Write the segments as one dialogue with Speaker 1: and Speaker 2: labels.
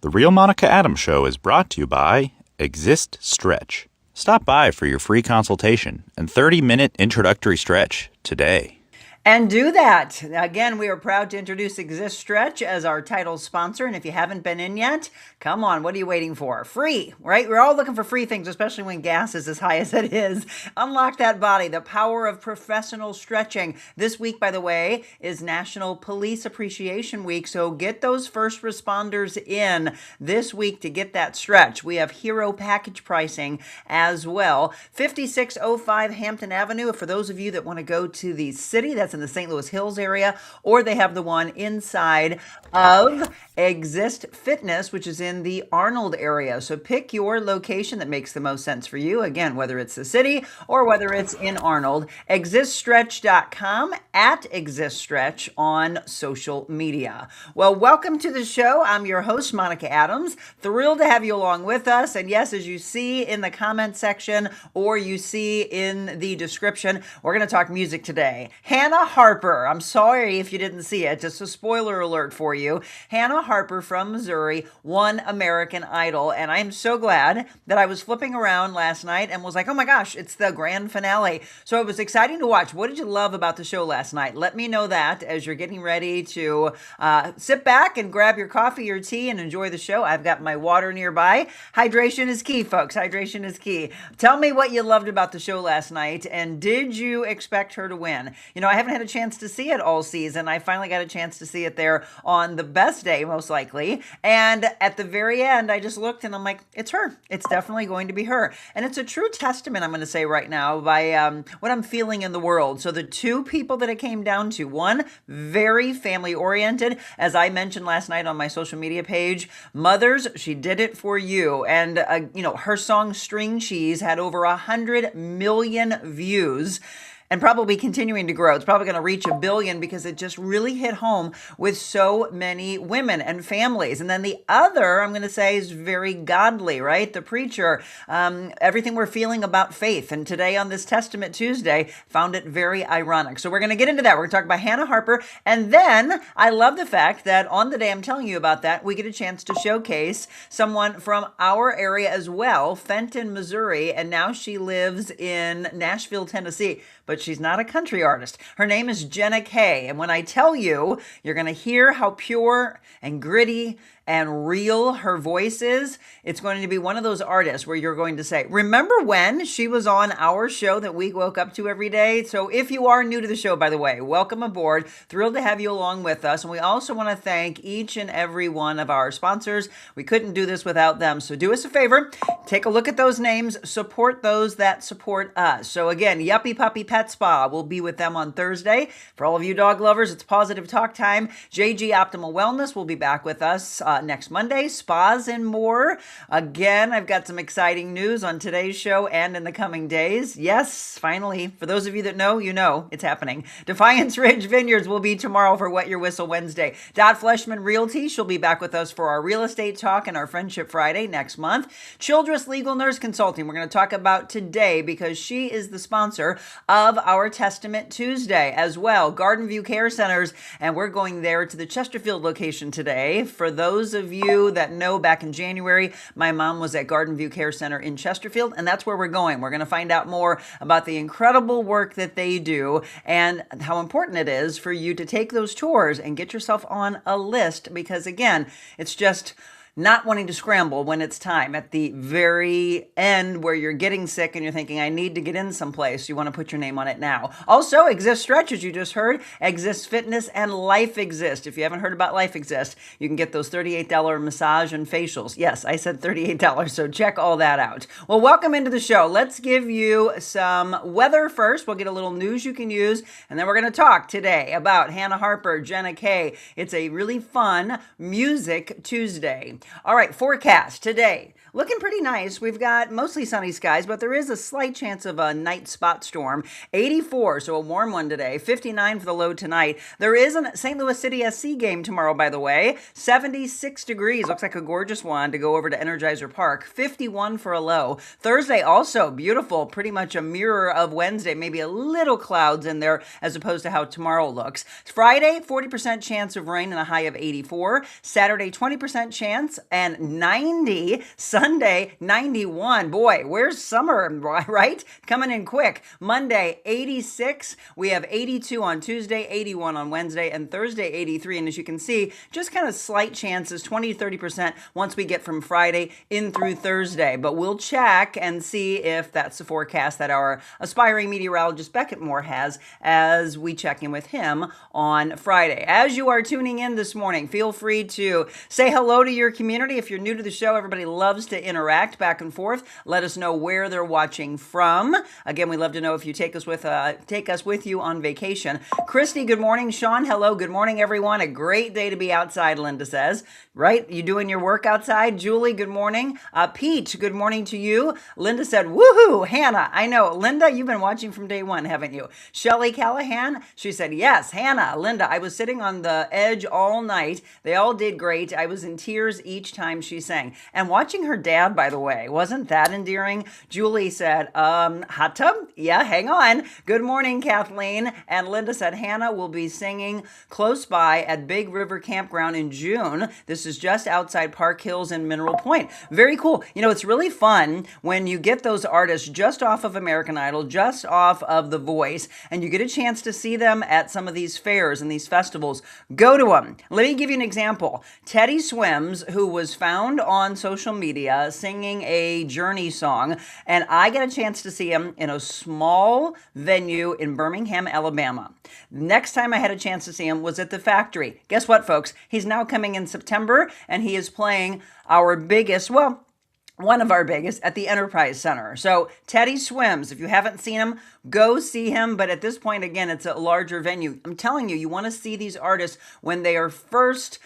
Speaker 1: The Real Monica Adams Show is brought to you by Exist Stretch. Stop by for your free consultation and 30-minute introductory stretch today.
Speaker 2: And do that. Again, we are proud to introduce Exist Stretch as our title sponsor. And if you haven't been in yet, come on, what are you waiting for? Free, right? We're all looking for free things, especially when gas is as high as it is. Unlock that body, the power of professional stretching. This week, by the way, is National Police Appreciation Week. So get those first responders in this week to get that stretch. We have hero package pricing as well. 5605 Hampton Avenue. For those of you that want to go to the city, that's in the St. Louis Hills area, or they have the one inside of Exist Fitness, which is in the Arnold area. So pick your location that makes the most sense for you. Again, whether it's the city or whether it's in Arnold. ExistStretch.com, at ExistStretch on social media. Well, welcome to the show. I'm your host, Monica Adams. Thrilled to have you along with us. And yes, as you see in the comment section or you see in the description, we're going to talk music today. Hannah Harper. I'm sorry if you didn't see it. Just a spoiler alert for you. Hannah Harper from Missouri won American Idol. And I'm so glad that I was flipping around last night and was like, oh my gosh, it's the grand finale. So it was exciting to watch. What did you love about the show last night? Let me know that as you're getting ready to sit back and grab your coffee or tea and enjoy the show. I've got my water nearby. Hydration is key, folks. Hydration is key. Tell me what you loved about the show last night. And did you expect her to win? You know, I haven't had a chance to see it all season. I finally got a chance to see it there on the best day, most likely. And at the very end, I just looked and I'm like, it's her. It's definitely going to be her. And it's a true testament, I'm going to say right now, by what I'm feeling in the world. So the two people that it came down to, one, very family oriented, as I mentioned last night on my social media page, Mothers, she did it for you. And, her song String Cheese had over 100 million views. And probably continuing to grow. It's probably going to reach 1 billion because it just really hit home with so many women and families. And then the other, I'm going to say, is very godly, right? The preacher, everything we're feeling about faith. And today on this Testament Tuesday, found it very ironic. So we're going to get into that. We're going to talk about Hannah Harper. And then I love the fact that on the day I'm telling you about that, we get a chance to showcase someone from our area as well, Fenton, Missouri. And now she lives in Nashville, Tennessee. But she's not a country artist. Her name is Jenna Kay. And when I tell you, you're going to hear how pure and gritty and real her voice is. It's going to be one of those artists where you're going to say, remember when she was on our show that we woke up to every day? So if you are new to the show, by the way, welcome aboard. Thrilled to have you along with us. And we also want to thank each and every one of our sponsors. We couldn't do this without them. So do us a favor, take a look at those names, support those that support us. So again, Yuppie Puppy Pet Spa will be with them on Thursday. For all of you dog lovers, it's Positive Talk time. JG Optimal Wellness will be back with us next Monday. Spas and more. Again, I've got some exciting news on today's show and in the coming days. Yes, finally, for those of you that know, you know it's happening. Defiance Ridge Vineyards will be tomorrow for Wet Your Whistle Wednesday. Dot Fleshman Realty, she'll be back with us for our real estate talk and our Friendship Friday next month. Childress Legal Nurse Consulting, we're going to talk about today because she is the sponsor of our Testament Tuesday as well. Garden View Care Centers, and we're going there to the Chesterfield location today. For those of you that know, back in January, my mom was at Garden View Care Center in Chesterfield, and that's where we're going. We're going to find out more about the incredible work that they do and how important it is for you to take those tours and get yourself on a list because, again, it's just not wanting to scramble when it's time at the very end where you're getting sick and you're thinking, I need to get in someplace. You want to put your name on it now. Also, Exist Stretch, as you just heard, Exist Fitness, and Life Exist. If you haven't heard about Life Exist, you can get those $38 massage and facials. Yes, I said $38, so check all that out. Well, welcome into the show. Let's give you some weather first. We'll get a little news you can use, and then we're going to talk today about Hannah Harper, Jenna Kay. It's a really fun Music Tuesday. All right, forecast today. Looking pretty nice. We've got mostly sunny skies, but there is a slight chance of a night spot storm. 84, so a warm one today. 59 for the low tonight. There is a St. Louis City SC game tomorrow, by the way. 76 degrees. Looks like a gorgeous one to go over to Energizer Park. 51 for a low. Thursday also beautiful. Pretty much a mirror of Wednesday. Maybe a little clouds in there as opposed to how tomorrow looks. Friday, 40% chance of rain and a high of 84. Saturday, 20% chance chance, and 90 Sunday, 91. Boy, where's summer, right? Coming in quick. Monday, 86. We have 82 on Tuesday, 81 on Wednesday, and Thursday, 83. And as you can see, just kind of slight chances, 20 to 30% once we get from Friday in through Thursday. But we'll check and see if that's the forecast that our aspiring meteorologist Beckett Moore has as we check in with him on Friday. As you are tuning in this morning, feel free to say hello to your community. If you're new to the show, everybody loves to interact back and forth. Let us know where they're watching from. Again, we love to know if you take us with you on vacation. Christy, good morning. Sean, hello. Good morning, everyone. A great day to be outside, Linda says. Right? You doing your work outside? Julie, good morning. Pete, good morning to you. Linda said, woohoo. Hannah, I know. Linda, you've been watching from day one, haven't you? Shelley Callahan, she said, yes. Hannah, Linda, I was sitting on the edge all night. They all did great. I was in tears each time she sang. And watching her dad, by the way, wasn't that endearing? Julie said, hot tub? Yeah, hang on. Good morning, Kathleen. And Linda said, Hannah will be singing close by at Big River Campground in June. This is just outside Park Hills and Mineral Point. Very cool. You know, it's really fun when you get those artists just off of American Idol, just off of The Voice, and you get a chance to see them at some of these fairs and these festivals. Go to them. Let me give you an example. Teddy Swims, who was found on social media singing a Journey song, and I get a chance to see him in a small venue in Birmingham, Alabama. Next time I had a chance to see him was at the Factory. Guess what, folks? He's now coming in September, and he is playing our biggest, well, one of our biggest at the Enterprise Center. So Teddy Swims, if you haven't seen him, go see him. But at this point, again, it's a larger venue. I'm telling you, you want to see these artists when they are first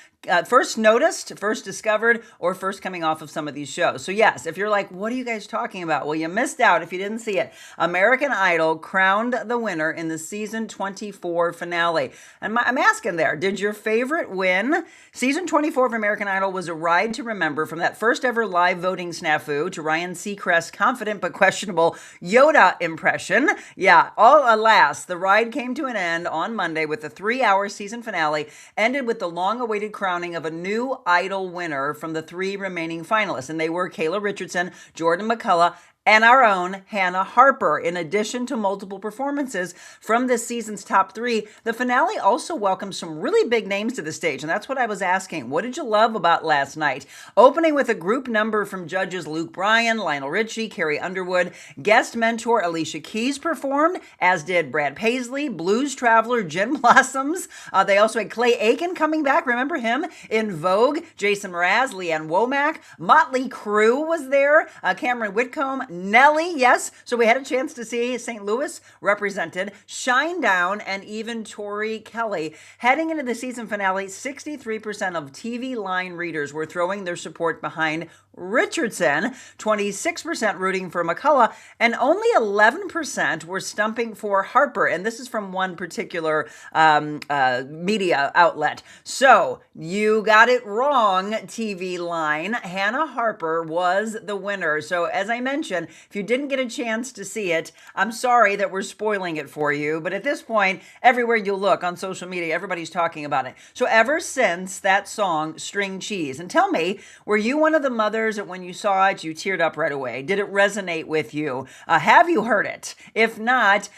Speaker 2: noticed, first discovered, or first coming off of some of these shows. So yes, if you're like, what are you guys talking about? Well, you missed out if you didn't see it. American Idol crowned the winner in the season 24 finale. And I'm asking there, did your favorite win? Season 24 of American Idol was a ride to remember, from that first ever live voting snafu to Ryan Seacrest's confident but questionable Yoda impression. Yeah, alas, the ride came to an end on Monday with the 3-hour season finale, ended with the long-awaited crowning of a new Idol winner from the 3 remaining finalists. And they were Kayla Richardson, Jordan McCullough, and our own Hannah Harper. In addition to multiple performances from this season's top 3, the finale also welcomed some really big names to the stage, and that's what I was asking. What did you love about last night? Opening with a group number from judges Luke Bryan, Lionel Richie, Carrie Underwood, guest mentor Alicia Keys performed, as did Brad Paisley, Blues Traveler, Gin Blossoms. They also had Clay Aiken coming back, remember him? In Vogue, Jason Mraz, Leanne Womack, Motley Crue was there, Cameron Whitcomb, Nelly, yes. So we had a chance to see St. Louis represented, Shinedown, and even Tori Kelly. Heading into the season finale, 63% of TV line readers were throwing their support behind Richardson, 26% rooting for McCullough, and only 11% were stumping for Harper. And this is from one particular media outlet. So you got it wrong, TV line. Hannah Harper was the winner. So as I mentioned, if you didn't get a chance to see it, I'm sorry that we're spoiling it for you. But at this point, everywhere you look on social media, everybody's talking about it. So ever since that song, String Cheese, and tell me, were you one of the mothers that when you saw it, you teared up right away? Did it resonate with you? Have you heard it? If not,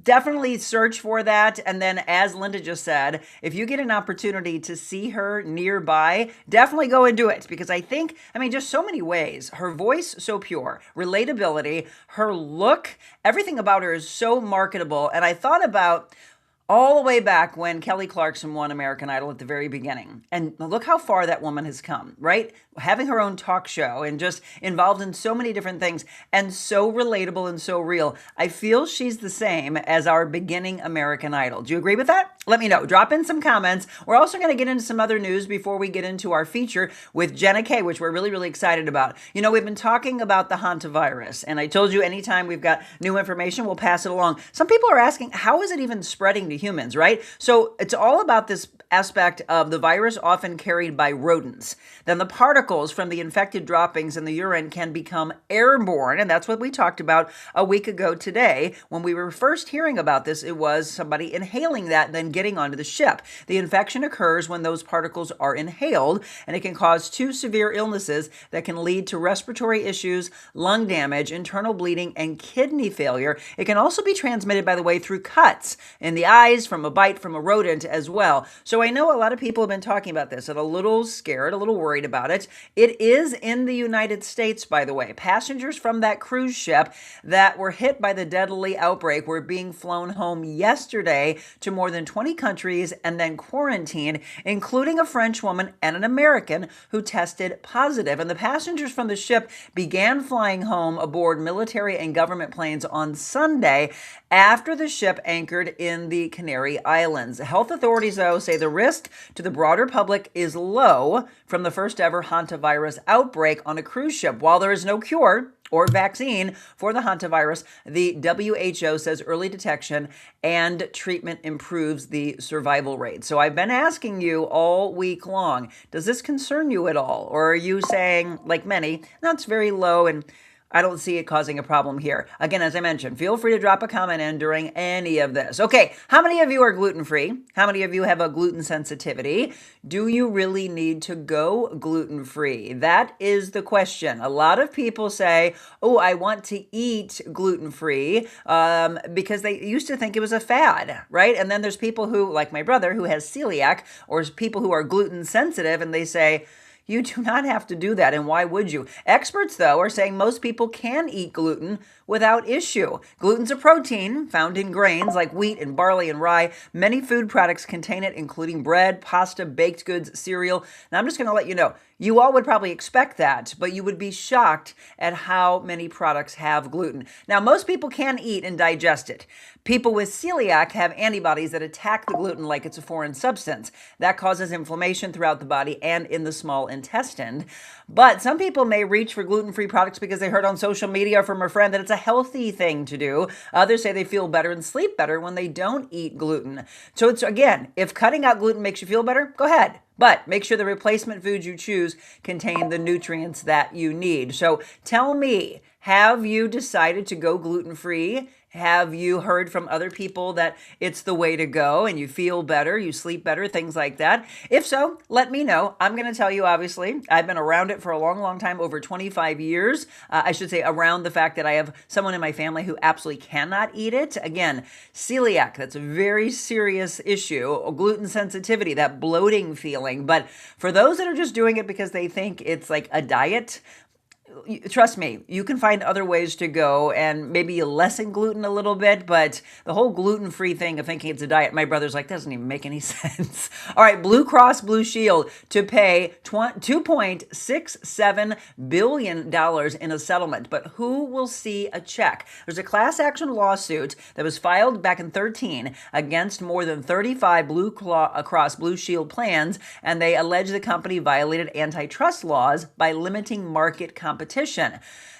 Speaker 2: definitely search for that. And then, as Linda just said, if you get an opportunity to see her nearby, definitely go and do it. Because I think, just so many ways. Her voice, so pure. Relatability, her look, everything about her is so marketable. And I thought about all the way back when Kelly Clarkson won American Idol at the very beginning. And look how far that woman has come, right? Having her own talk show and just involved in so many different things and so relatable and so real. I feel she's the same as our beginning American Idol. Do you agree with that? Let me know. Drop in some comments. We're also going to get into some other news before we get into our feature with Jenna Kay, which we're really, really excited about. You know, we've been talking about the hantavirus, and I told you anytime we've got new information, we'll pass it along. Some people are asking, how is it even spreading to into humans, right? So it's all about this aspect of the virus often carried by rodents. Then the particles from the infected droppings in the urine can become airborne, and that's what we talked about a week ago today. When we were first hearing about this, it was somebody inhaling that and then getting onto the ship. The infection occurs when those particles are inhaled, and it can cause two severe illnesses that can lead to respiratory issues, lung damage, internal bleeding, and kidney failure. It can also be transmitted, by the way, through cuts in the eyes from a bite from a rodent as well. So I know a lot of people have been talking about this and a little scared, a little worried about it. It is in the United States, by the way. Passengers from that cruise ship that were hit by the deadly outbreak were being flown home yesterday to more than 20 countries and then quarantined, including a French woman and an American who tested positive. And the passengers from the ship began flying home aboard military and government planes on Sunday after the ship anchored in the Canary Islands. Health authorities, though, say the risk to the broader public is low from the first ever hantavirus outbreak on a cruise ship. While there is no cure or vaccine for the hantavirus, the WHO says early detection and treatment improves the survival rate. So I've been asking you all week long, does this concern you at all? Or are you saying, like many, that's very low and I don't see it causing a problem here? Again, as I mentioned, feel free to drop a comment in during any of this. Okay, how many of you are gluten-free? How many of you have a gluten sensitivity? Do you really need to go gluten-free? That is the question. A lot of people say, oh, I want to eat gluten-free because they used to think it was a fad, right? And then there's people who, like my brother, who has celiac, or people who are gluten sensitive, and they say, you do not have to do that, and why would you? Experts, though, are saying most people can eat gluten without issue. Gluten's a protein found in grains like wheat and barley and rye. Many food products contain it, including bread, pasta, baked goods, cereal. Now, I'm just going to let you know, you all would probably expect that, but you would be shocked at how many products have gluten. Now, most people can eat and digest it. People with celiac have antibodies that attack the gluten like it's a foreign substance. That causes inflammation throughout the body and in the small intestine. But some people may reach for gluten-free products because they heard on social media from a friend that it's a healthy thing to do. Others say they feel better and sleep better when they don't eat gluten. So it's, again, if cutting out gluten makes you feel better, go ahead. But make sure the replacement foods you choose contain the nutrients that you need. So tell me, have you decided to go gluten-free? Have you heard from other people that it's the way to go and you feel better, you sleep better, things like that? If so, let me know. I'm going to tell you, obviously, I've been around it for a long, long time, over 25 years. I should say around the fact that I have someone in my family who absolutely cannot eat it. Again, celiac, that's a very serious issue. Gluten sensitivity, that bloating feeling. But for those that are just doing it because they think it's like a diet, trust me, you can find other ways to go and maybe you lessen gluten a little bit, but the whole gluten-free thing of thinking it's a diet, my brother's like, doesn't even make any sense. All right, Blue Cross Blue Shield to pay $2.67 billion in a settlement, but who will see a check? There's a class action lawsuit that was filed back in 2013 against more than 35 Blue Cross Blue Shield plans, and they allege the company violated antitrust laws by limiting market competition.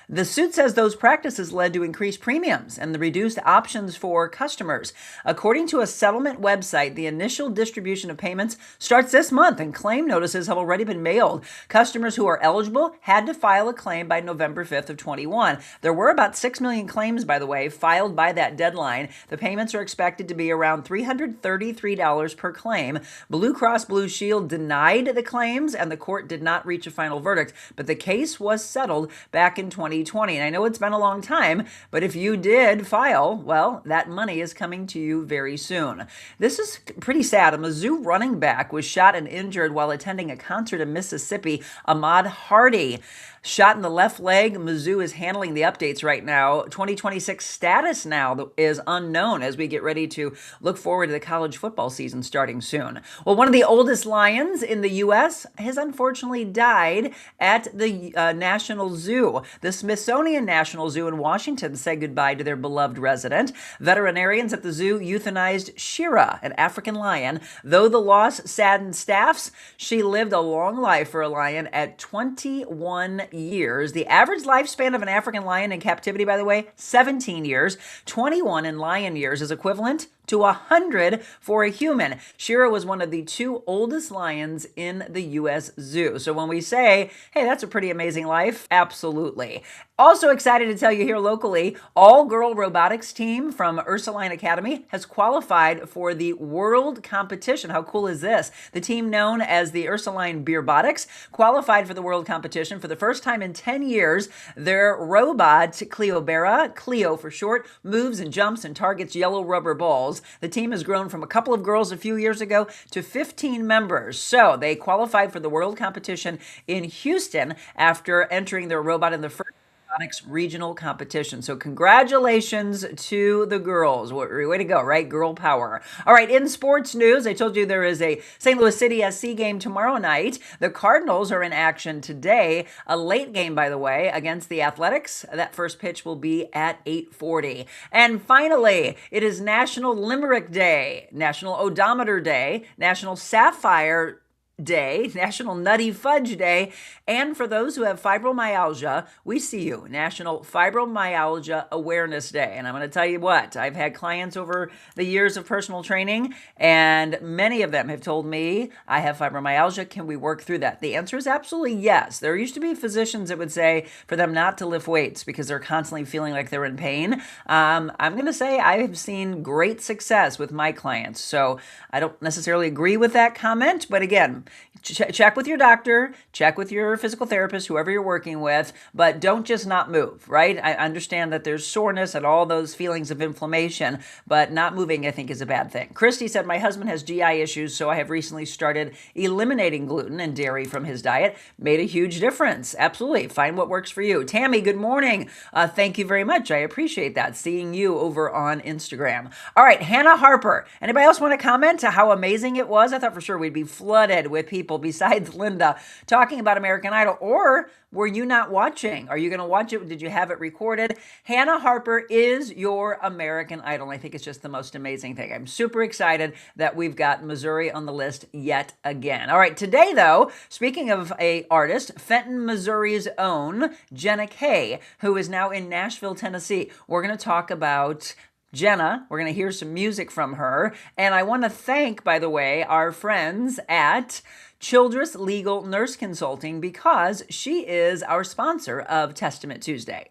Speaker 2: The suit says those practices led to increased premiums and the reduced options for customers. According to a settlement website, the initial distribution of payments starts this month and claim notices have already been mailed. Customers who are eligible had to file a claim by November 5th of 21. There were about 6 million claims, by the way, filed by that deadline. The payments are expected to be around $333 per claim. Blue Cross Blue Shield denied the claims and the court did not reach a final verdict, but the case was settled back in 2020. And I know it's been a long time, but if you did file, well, that money is coming to you very soon. This is pretty sad. A Mizzou running back was shot and injured while attending a concert in Mississippi. Ahmad Hardy shot in the left leg. Mizzou is handling the updates right now. 2026 status now is unknown as we get ready to look forward to the college football season starting soon. Well, one of the oldest lions in the U.S. has unfortunately died at the National Zoo. The Smithsonian National Zoo in Washington said goodbye to their beloved resident. Veterinarians at the zoo euthanized Shira, an African lion. Though the loss saddened staffs, she lived a long life for a lion at 21 years. The average lifespan of an African lion in captivity, by the way, 17 years. 21 in lion years is equivalent to 100 for a human. Shira was one of the 2 oldest lions in the U.S. Zoo. So when we say, hey, that's a pretty amazing life, absolutely. Also excited to tell you here locally, all-girl robotics team from Ursuline Academy has qualified for the world competition. How cool is this? The team known as the Ursuline Beerbotics qualified for the world competition for the first time in 10 years. Their robot, Cleobera, Cleo for short, moves and jumps and targets yellow rubber balls. The team has grown from a couple of girls a few years ago to 15 members. So they qualified for the world competition in Houston after entering their robot in the first robotics regional competition. So congratulations to the girls. Way to go, right? Girl power. All right, in sports news, I told you there is a St. Louis City SC game tomorrow night. The Cardinals are in action today. A late game, by the way, against the Athletics. That first pitch will be at 8:40. And finally, it is National Limerick Day, National Odometer Day, National Sapphire Day, National Nutty Fudge Day, and for those who have fibromyalgia, we see you, National Fibromyalgia Awareness Day. And I'm going to tell you what, I've had clients over the years of personal training, and many of them have told me, I have fibromyalgia, can we work through that? The answer is absolutely yes. There used to be physicians that would say for them not to lift weights because they're constantly feeling like they're in pain. I'm going to say I have seen great success with my clients. So I don't necessarily agree with that comment, but again, check with your doctor, check with your physical therapist, whoever you're working with, but don't just not move, right? I understand that there's soreness and all those feelings of inflammation, but not moving, I think, is a bad thing. Christy said, my husband has GI issues, so I have recently started eliminating gluten and dairy from his diet. Made a huge difference. Absolutely. Find what works for you. Tammy, good morning. Thank you very much. I appreciate that. Seeing you over on Instagram. All right, Hannah Harper. Anybody else want to comment to how amazing it was? I thought for sure we'd be flooded with people besides Linda talking about American Idol. Or were you not watching? Are you going to watch it? Did you have it recorded? Hannah Harper is your American Idol. I think it's just the most amazing thing. I'm super excited that we've got Missouri on the list yet again. All right, today though, speaking of a artist, Fenton, Missouri's own Jenna Kay, who is now in Nashville, Tennessee. We're going to talk about Jenna. We're going to hear some music from her. And I want to thank, by the way, our friends at Childress Legal Nurse Consulting because she is our sponsor of Testament Tuesday.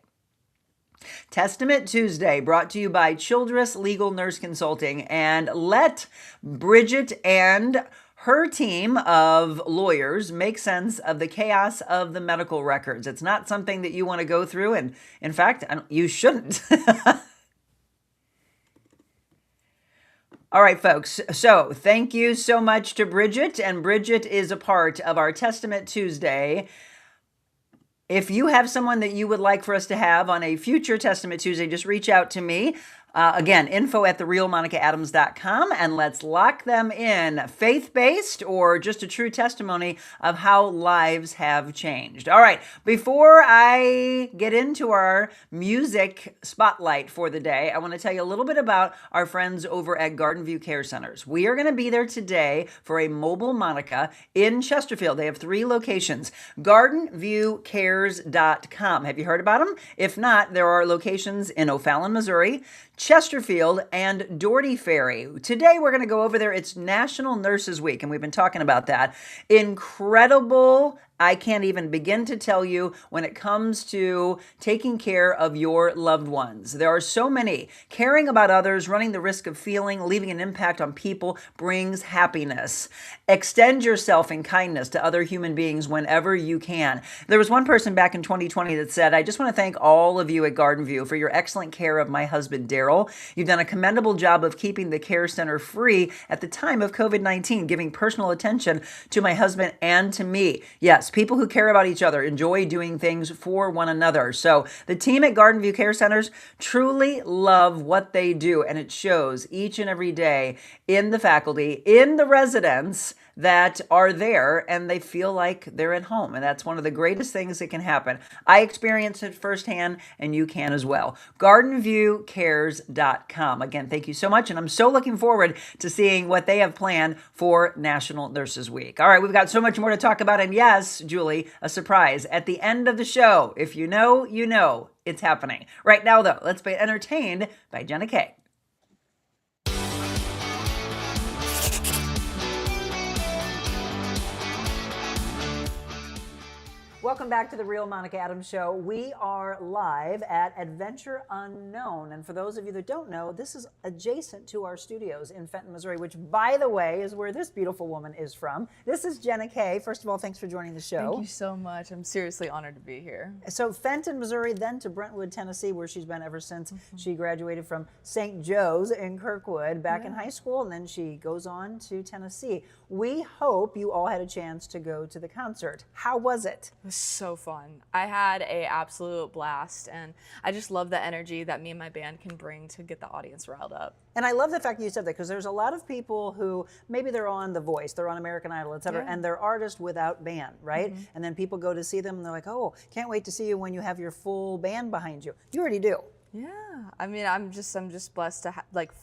Speaker 2: Testament Tuesday brought to you by Childress Legal Nurse Consulting. And let Bridget and her team of lawyers make sense of the chaos of the medical records. It's not something that you want to go through. And in fact, you shouldn't. All right, folks. So thank you so much to Bridget. And Bridget is a part of our Testament Tuesday. If you have someone that you would like for us to have on a future Testament Tuesday, just reach out to me. Again, info@therealmonicaadams.com, and let's lock them in, faith-based or just a true testimony of how lives have changed. All right, before I get into our music spotlight for the day, I want to tell you a little bit about our friends over at Garden View Care Centers. We are going to be there today for a mobile Monica in Chesterfield. They have 3 locations, gardenviewcares.com. Have you heard about them? If not, there are locations in O'Fallon, Missouri, Chesterfield, and Doherty Ferry. Today we're going to go over there. It's National Nurses Week, and we've been talking about that. Incredible. I can't even begin to tell you when it comes to taking care of your loved ones. There are so many. Caring about others, running the risk of feeling, leaving an impact on people brings happiness. Extend yourself in kindness to other human beings whenever you can. There was one person back in 2020 that said, I just want to thank all of you at Garden View for your excellent care of my husband, Daryl. You've done a commendable job of keeping the care center free at the time of COVID-19, giving personal attention to my husband and to me. Yes, people who care about each other enjoy doing things for one another. So the team at Garden View Care Centers truly love what they do, and it shows each and every day in the faculty, in the residents that are there, and they feel like they're at home. And that's one of the greatest things that can happen. I experienced it firsthand, and you can as well. GardenviewCares.com. Again, thank you so much, and I'm so looking forward to seeing what they have planned for National Nurses Week. All right, we've got so much more to talk about, and yes, Julie, a surprise at the end of the show. If you know, you know it's happening. Right now, though, let's be entertained by Jenna Kay. Welcome back to the Real Monica Adams Show. We are live at Adventure Unknown. And for those of you that don't know, this is adjacent to our studios in Fenton, Missouri, which, by the way, is where this beautiful woman is from. This is Jenna Kay. First of all, thanks for joining the show.
Speaker 3: Thank you so much. I'm seriously honored to be here.
Speaker 2: So Fenton, Missouri, then to Brentwood, Tennessee, where she's been ever since. She graduated from St. Joe's in Kirkwood back in high school, and then she goes on to Tennessee. We hope you all had a chance to go to the concert. How was it?
Speaker 3: It was so fun. I had an absolute blast, and I just love the energy that me and my band can bring to get the audience riled up.
Speaker 2: And I love the fact that you said that, because there's a lot of people who maybe they're on The Voice, they're on American Idol, et cetera, and they're artists without band, right? And then people go to see them and they're like, oh, can't wait to see you when you have your full band behind you. You already do.
Speaker 3: Yeah, I mean, I'm just blessed to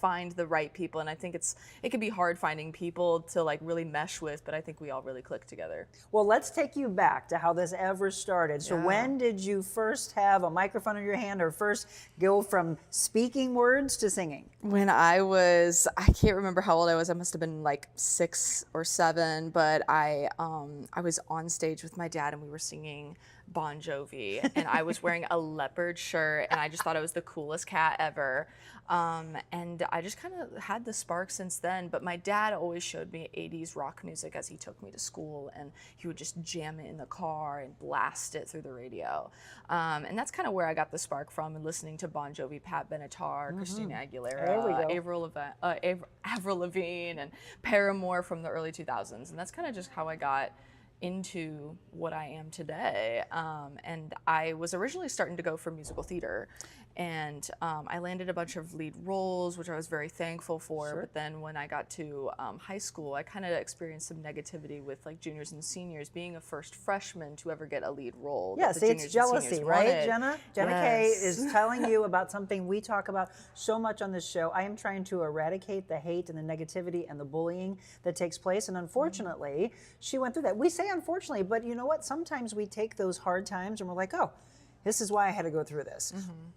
Speaker 3: find the right people, and I think it can be hard finding people to really mesh with, but I think we all really click together.
Speaker 2: Well, let's take you back to how this ever started. So when did you first have a microphone in your hand, or first go from speaking words to singing?
Speaker 3: When I can't remember how old I was. I must have been like 6 or 7, but I was on stage with my dad and we were singing Bon Jovi, and I was wearing a leopard shirt, and I just thought I was the coolest cat ever. And I just kind of had the spark since then. But my dad always showed me 80s rock music as he took me to school, and he would just jam it in the car and blast it through the radio. And that's kind of where I got the spark from, and listening to Bon Jovi, Pat Benatar, Christina Aguilera, Avril Lavigne, and Paramore from the early 2000s. And that's kind of just how I got into what I am today. And I was originally starting to go for musical theater, and I landed a bunch of lead roles, which I was very thankful for. But then when I got to high school, I kind of experienced some negativity with juniors and seniors, being a first freshman to ever get a lead role.
Speaker 2: Yes, it's jealousy, right, Jenna? Jenna Kay is telling you about something we talk about so much on this show. I am trying to eradicate the hate and the negativity and the bullying that takes place, and unfortunately, she went through that. We say unfortunately, but you know what? Sometimes we take those hard times and we're like, oh, this is why I had to go through this.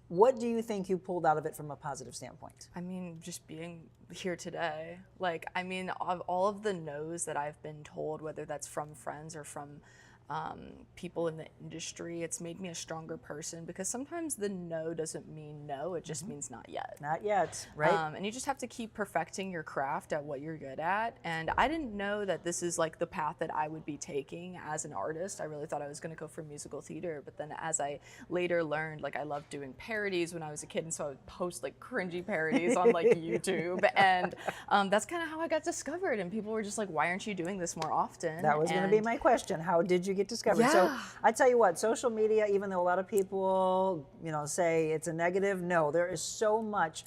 Speaker 2: What do you think you pulled out of it from a positive standpoint?
Speaker 3: I mean, just being here today. Of all of the no's that I've been told, whether that's from friends or from people in the industry, it's made me a stronger person, because sometimes the no doesn't mean no, it just means not yet.
Speaker 2: Not yet, right?
Speaker 3: And you just have to keep perfecting your craft at what you're good at. And I didn't know that this is the path that I would be taking as an artist. I really thought I was going to go for musical theater, but then as I later learned, I loved doing parodies when I was a kid, and so I would post cringy parodies on YouTube, and that's kind of how I got discovered. And people were just like, why aren't you doing this more often?
Speaker 2: That was going to be my question. How did you get discovered?
Speaker 3: Yeah.
Speaker 2: So I tell you what, social media, even though a lot of people, say it's a negative, no, there is so much.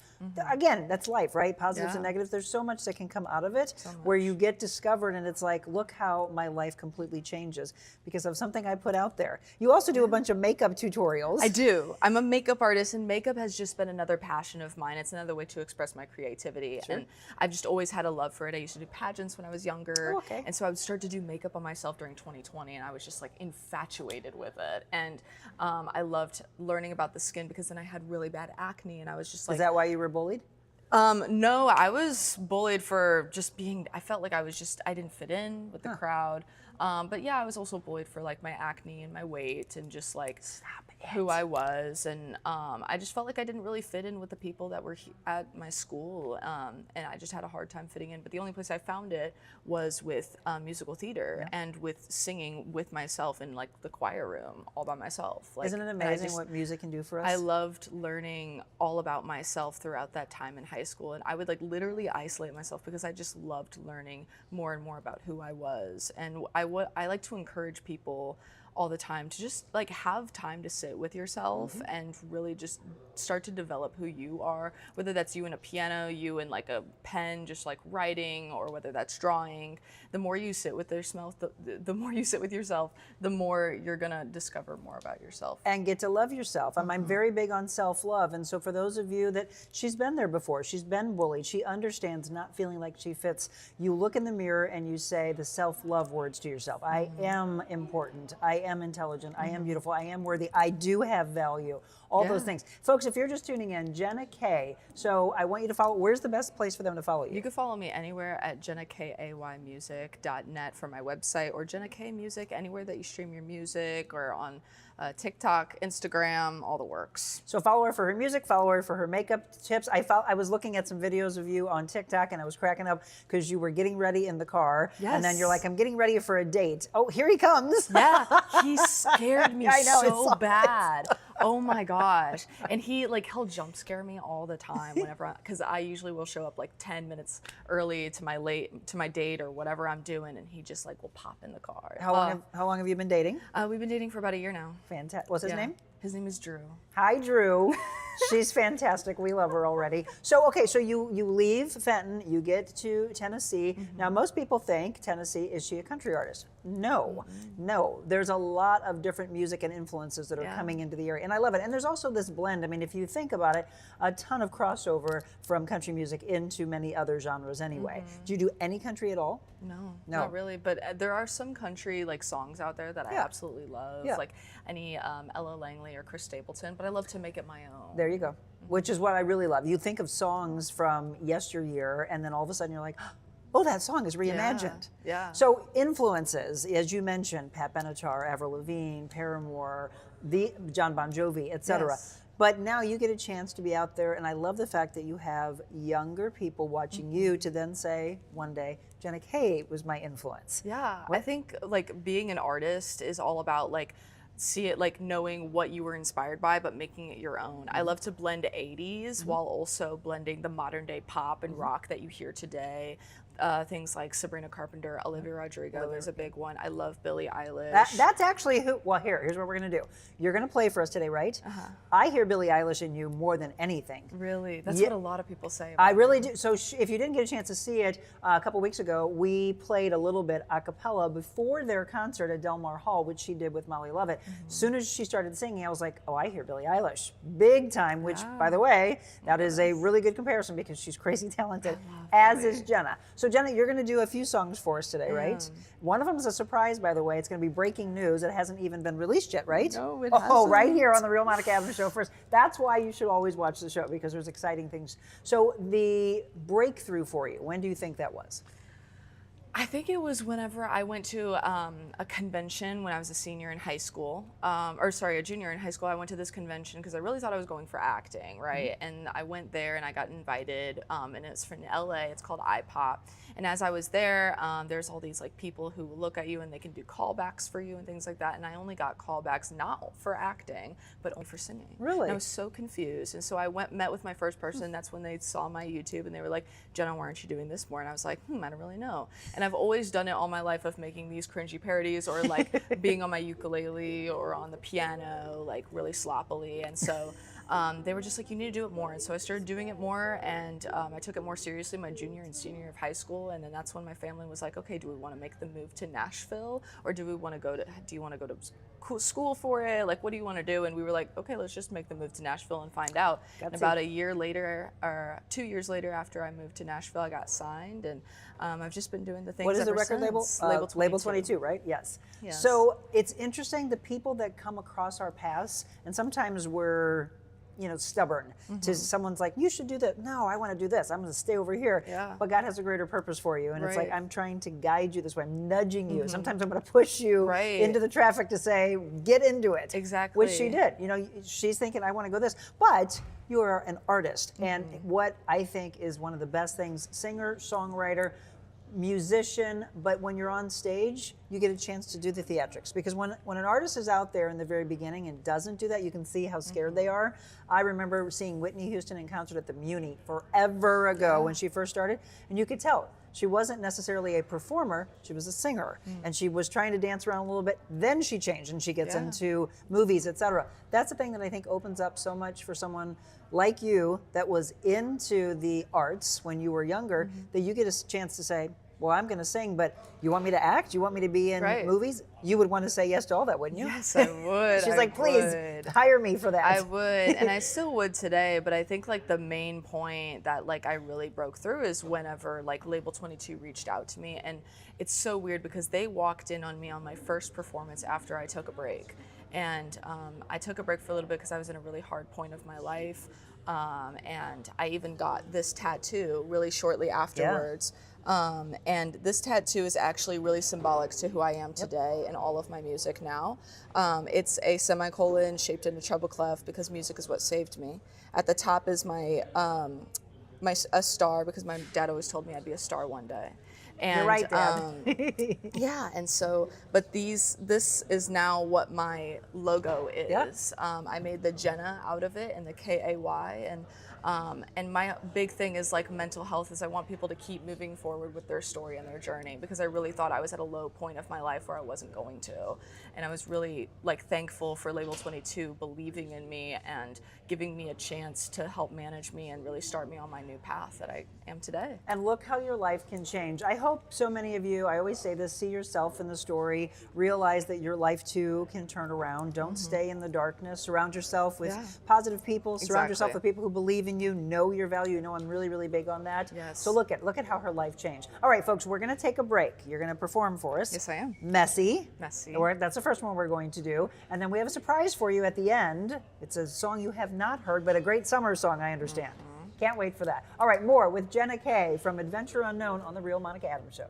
Speaker 2: Again, that's life, right? Positives and negatives. There's so much that can come out of it, where you get discovered, and it's like, look how my life completely changes because of something I put out there. You also do a bunch of makeup tutorials.
Speaker 3: I do. I'm a makeup artist, and makeup has just been another passion of mine. It's another way to express my creativity, and I've just always had a love for it. I used to do pageants when I was younger, and so I would start to do makeup on myself during 2020, and I was just infatuated with it. And I loved learning about the skin, because then I had really bad acne, and I was just
Speaker 2: Is that why you were bullied?
Speaker 3: No, I was bullied for just I felt like I didn't fit in with the crowd. But yeah, I was also bullied for my acne and my weight, and just who I was. And I just felt like I didn't really fit in with the people that were at my school. And I just had a hard time fitting in. But the only place I found it was with musical theater and with singing with myself in the choir room all by myself.
Speaker 2: Isn't it amazing what music can do for us?
Speaker 3: I loved learning all about myself throughout that time in high school, and I would literally isolate myself because I just loved learning more and more about who I was. And I like to encourage people all the time to just have time to sit with yourself and really just start to develop who you are, whether that's you in a piano, you in a pen, just writing, or whether that's drawing. The more you sit with yourself, the more you sit with yourself, the more you're gonna discover more about yourself.
Speaker 2: And get to love yourself. I'm very big on self-love, and so for those of you that she's been there before, she's been bullied, she understands not feeling like she fits. You look in the mirror and you say the self-love words to yourself. I am important. I am intelligent, I am beautiful, I am worthy, I do have value, all those things. Folks, if you're just tuning in, Jenna Kay, so I want you to follow, where's the best place for them to follow you?
Speaker 3: You can follow me anywhere at jennakaymusic.net for my website, or Jenna Kay Music anywhere that you stream your music, or on TikTok, Instagram, all the works.
Speaker 2: So follow her for her music, follow her for her makeup tips. I was looking at some videos of you on TikTok and I was cracking up because you were getting ready in the car.
Speaker 3: Yes.
Speaker 2: And then you're like, I'm getting ready for a date. Oh, here he comes.
Speaker 3: Yeah, he scared me
Speaker 2: I know,
Speaker 3: so
Speaker 2: it's
Speaker 3: bad. Oh my gosh. And he'll jump scare me all the time whenever, because I usually will show up like 10 minutes early to my date or whatever I'm doing, and he just like will pop in the car.
Speaker 2: How long have you been dating?
Speaker 3: We've been dating for about a year now.
Speaker 2: Fantastic. What's his name?
Speaker 3: His name is Drew.
Speaker 2: Hi, Drew. She's fantastic. We love her already. So, okay, so you leave Fenton, you get to Tennessee. Now, most people think Tennessee, is she a country artist? No, no. There's a lot of different music and influences that are coming into the area, and I love it. And there's also this blend. I mean, if you think about it, a ton of crossover from country music into many other genres anyway. Do you do any country at all?
Speaker 3: No, not really. But there are some country like songs out there that I absolutely love, like any Ella Langley or Chris Stapleton. But I love to make it my own.
Speaker 2: There you go. Which is what I really love. You think of songs from yesteryear, and then all of a sudden you're like, oh, that song is reimagined.
Speaker 3: Yeah.
Speaker 2: So influences, as you mentioned, Pat Benatar, Avril Lavigne, Paramore, John Bon Jovi, etc.
Speaker 3: Yes.
Speaker 2: But now you get a chance to be out there, and I love the fact that you have younger people watching you to then say one day, Jenna Kay was my influence.
Speaker 3: Yeah, I think like being an artist is all about like knowing what you were inspired by, but making it your own. I love to blend 80s while also blending the modern day pop and rock that you hear today. Things like Sabrina Carpenter, Olivia Rodrigo is a big one. I love Billie Eilish.
Speaker 2: That's actually who, well, here's what we're going to do. You're going to play for us today, right? I hear Billie Eilish in you more than anything.
Speaker 3: Really? That's what a lot of people say about
Speaker 2: I really do. So if you didn't get a chance to see it, a couple weeks ago, we played a little bit a cappella before their concert at Del Mar Hall, which she did with Molly Lovett. As soon as she started singing, I was like, oh, I hear Billie Eilish. Big time, which, by the way, that is a really good comparison because she's crazy talented, as is Jenna. So Jenna, you're going to do a few songs for us today, right? One of them is a surprise, by the way. It's going to be breaking news. It hasn't even been released yet, right?
Speaker 3: No, it
Speaker 2: Oh,
Speaker 3: hasn't.
Speaker 2: right here on the Real Monica Adams Show first. That's why you should always watch the show, because there's exciting things. So the breakthrough for you, when do you think that was?
Speaker 3: I think it was whenever I went to a convention when I was a senior in high school, a junior in high school. I went to this convention because I really thought I was going for acting, right? And I went there and I got invited, and it's from LA. It's called iPop. And as I was there, there's all these like people who look at you and they can do callbacks for you and things like that. And I only got callbacks not for acting, but only for singing.
Speaker 2: Really?
Speaker 3: And I was so confused. And so I met with my first person. That's when they saw my YouTube and they were like, Jenna, why aren't you doing this more? And I was like, I don't really know. And I've always done it all my life of making these cringy parodies or like being on my ukulele or on the piano, like really sloppily. And so they were just like, you need to do it more. And so I started doing it more, and I took it more seriously my junior and senior year of high school. And then that's when my family was like, okay, do we want to make the move to Nashville, or do you want to go to school for it? Like, what do you want to do? And we were like, okay, let's just make the move to Nashville and find out. And about a year later, or 2 years later after I moved to Nashville, I got signed, and I've just been doing the things.
Speaker 2: What is the
Speaker 3: ever
Speaker 2: record label?
Speaker 3: since. Label 22.
Speaker 2: Label 22, right? Yes. So it's interesting, the people that come across our paths, and sometimes we're stubborn to someone's like, you should do that. No, I want to do this. I'm going to stay over here.
Speaker 3: Yeah.
Speaker 2: But God has a greater purpose for you. And it's like,
Speaker 3: Right.
Speaker 2: I'm trying to guide you this way. I'm nudging you. Sometimes I'm going to push you
Speaker 3: Right.
Speaker 2: into the traffic to say, get into it.
Speaker 3: Exactly.
Speaker 2: Which she did. She's thinking, I want to go this. But you are an artist. And what I think is one of the best things, singer, songwriter, musician, but when you're on stage, you get a chance to do the theatrics. Because when an artist is out there in the very beginning and doesn't do that, you can see how scared they are. I remember seeing Whitney Houston in concert at the Muni forever ago when she first started, and you could tell she wasn't necessarily a performer, she was a singer. And she was trying to dance around a little bit, then she changed and she gets into movies, etc. That's the thing that I think opens up so much for someone like you that was into the arts when you were younger, that you get a chance to say, well, I'm going to sing, but you want me to act? You want me to be in
Speaker 3: Right.
Speaker 2: movies? You would want to say yes to all that, wouldn't you?
Speaker 3: Yes, I would.
Speaker 2: She's
Speaker 3: I
Speaker 2: like, please
Speaker 3: would.
Speaker 2: hire me for that.
Speaker 3: I would, and I still would today, but I think like the main point that like I really broke through is whenever like Label 22 reached out to me, and it's so weird because they walked in on me on my first performance after I took a break. And I took a break for a little bit because I was in a really hard point of my life. And I even got this tattoo really shortly afterwards. And this tattoo is actually really symbolic to who I am today and all of my music now. It's a semicolon shaped in a treble clef because music is what saved me. At the top is my a star because my dad always told me I'd be a star one day. And,
Speaker 2: You're right, Dad.
Speaker 3: yeah, and so, but this is now what my logo is. I made the Jenna out of it and the Kay, and my big thing is like mental health is I want people to keep moving forward with their story and their journey because I really thought I was at a low point of my life where I wasn't going to. And I was really like thankful for Label 22 believing in me and giving me a chance to help manage me and really start me on my new path that I am today.
Speaker 2: And look how your life can change. I hope so many of you, I always say this, see yourself in the story, realize that your life too can turn around. Don't stay in the darkness. Surround yourself with positive people. Surround yourself with people who believe in you, know your value. You know I'm really, really big on that.
Speaker 3: Yes.
Speaker 2: So look at how her life changed. All right, folks, we're going to take a break. You're going to perform for us.
Speaker 3: Yes, I am.
Speaker 2: Messy.
Speaker 3: Messy.
Speaker 2: That's the first one we're going to do. And then we have a surprise for you at the end. It's a song you have not heard, but a great summer song, I understand. Can't wait for that. All right, more with Jenna Kay from Adventure Unknown on The Real Monica Adams Show.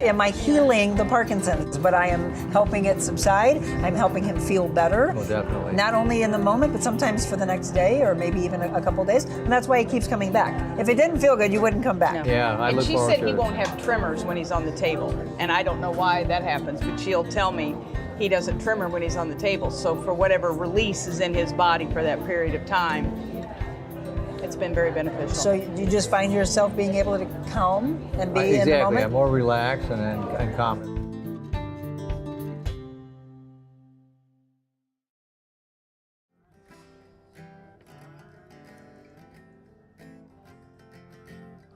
Speaker 2: Am I healing the Parkinson's? But I am helping it subside. I'm helping him feel better.
Speaker 4: Oh, definitely.
Speaker 2: Not only in the moment, but sometimes for the next day or maybe even a couple days. And that's why he keeps coming back. If it didn't feel good, you wouldn't come back.
Speaker 4: Yeah, I
Speaker 5: And
Speaker 4: look
Speaker 5: she
Speaker 4: forward
Speaker 5: said
Speaker 4: to
Speaker 5: he
Speaker 4: it.
Speaker 5: won't have tremors when he's on the table. And I don't know why that happens, but she'll tell me he doesn't tremor when he's on the table. So for whatever release is in his body for that period of time, it's been very beneficial.
Speaker 2: So you just find yourself being able to calm and be in the
Speaker 4: Exactly,
Speaker 2: moment?
Speaker 4: I'm more relaxed and calm.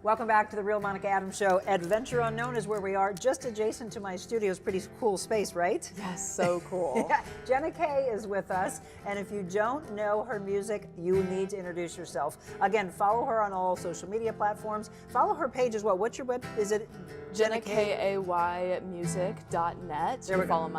Speaker 2: Welcome back to the Real Monica Adams Show. Adventure Unknown is where we are, just adjacent to my studio. It's pretty cool space, right?
Speaker 3: Yes, so cool.
Speaker 2: Yeah. Jenna Kay is with us, and if you don't know her music, you need to introduce yourself. Again, follow her on all social media platforms. Follow her page as well. What's your web? Is it
Speaker 3: JennaKayMusic.net.
Speaker 2: There we go.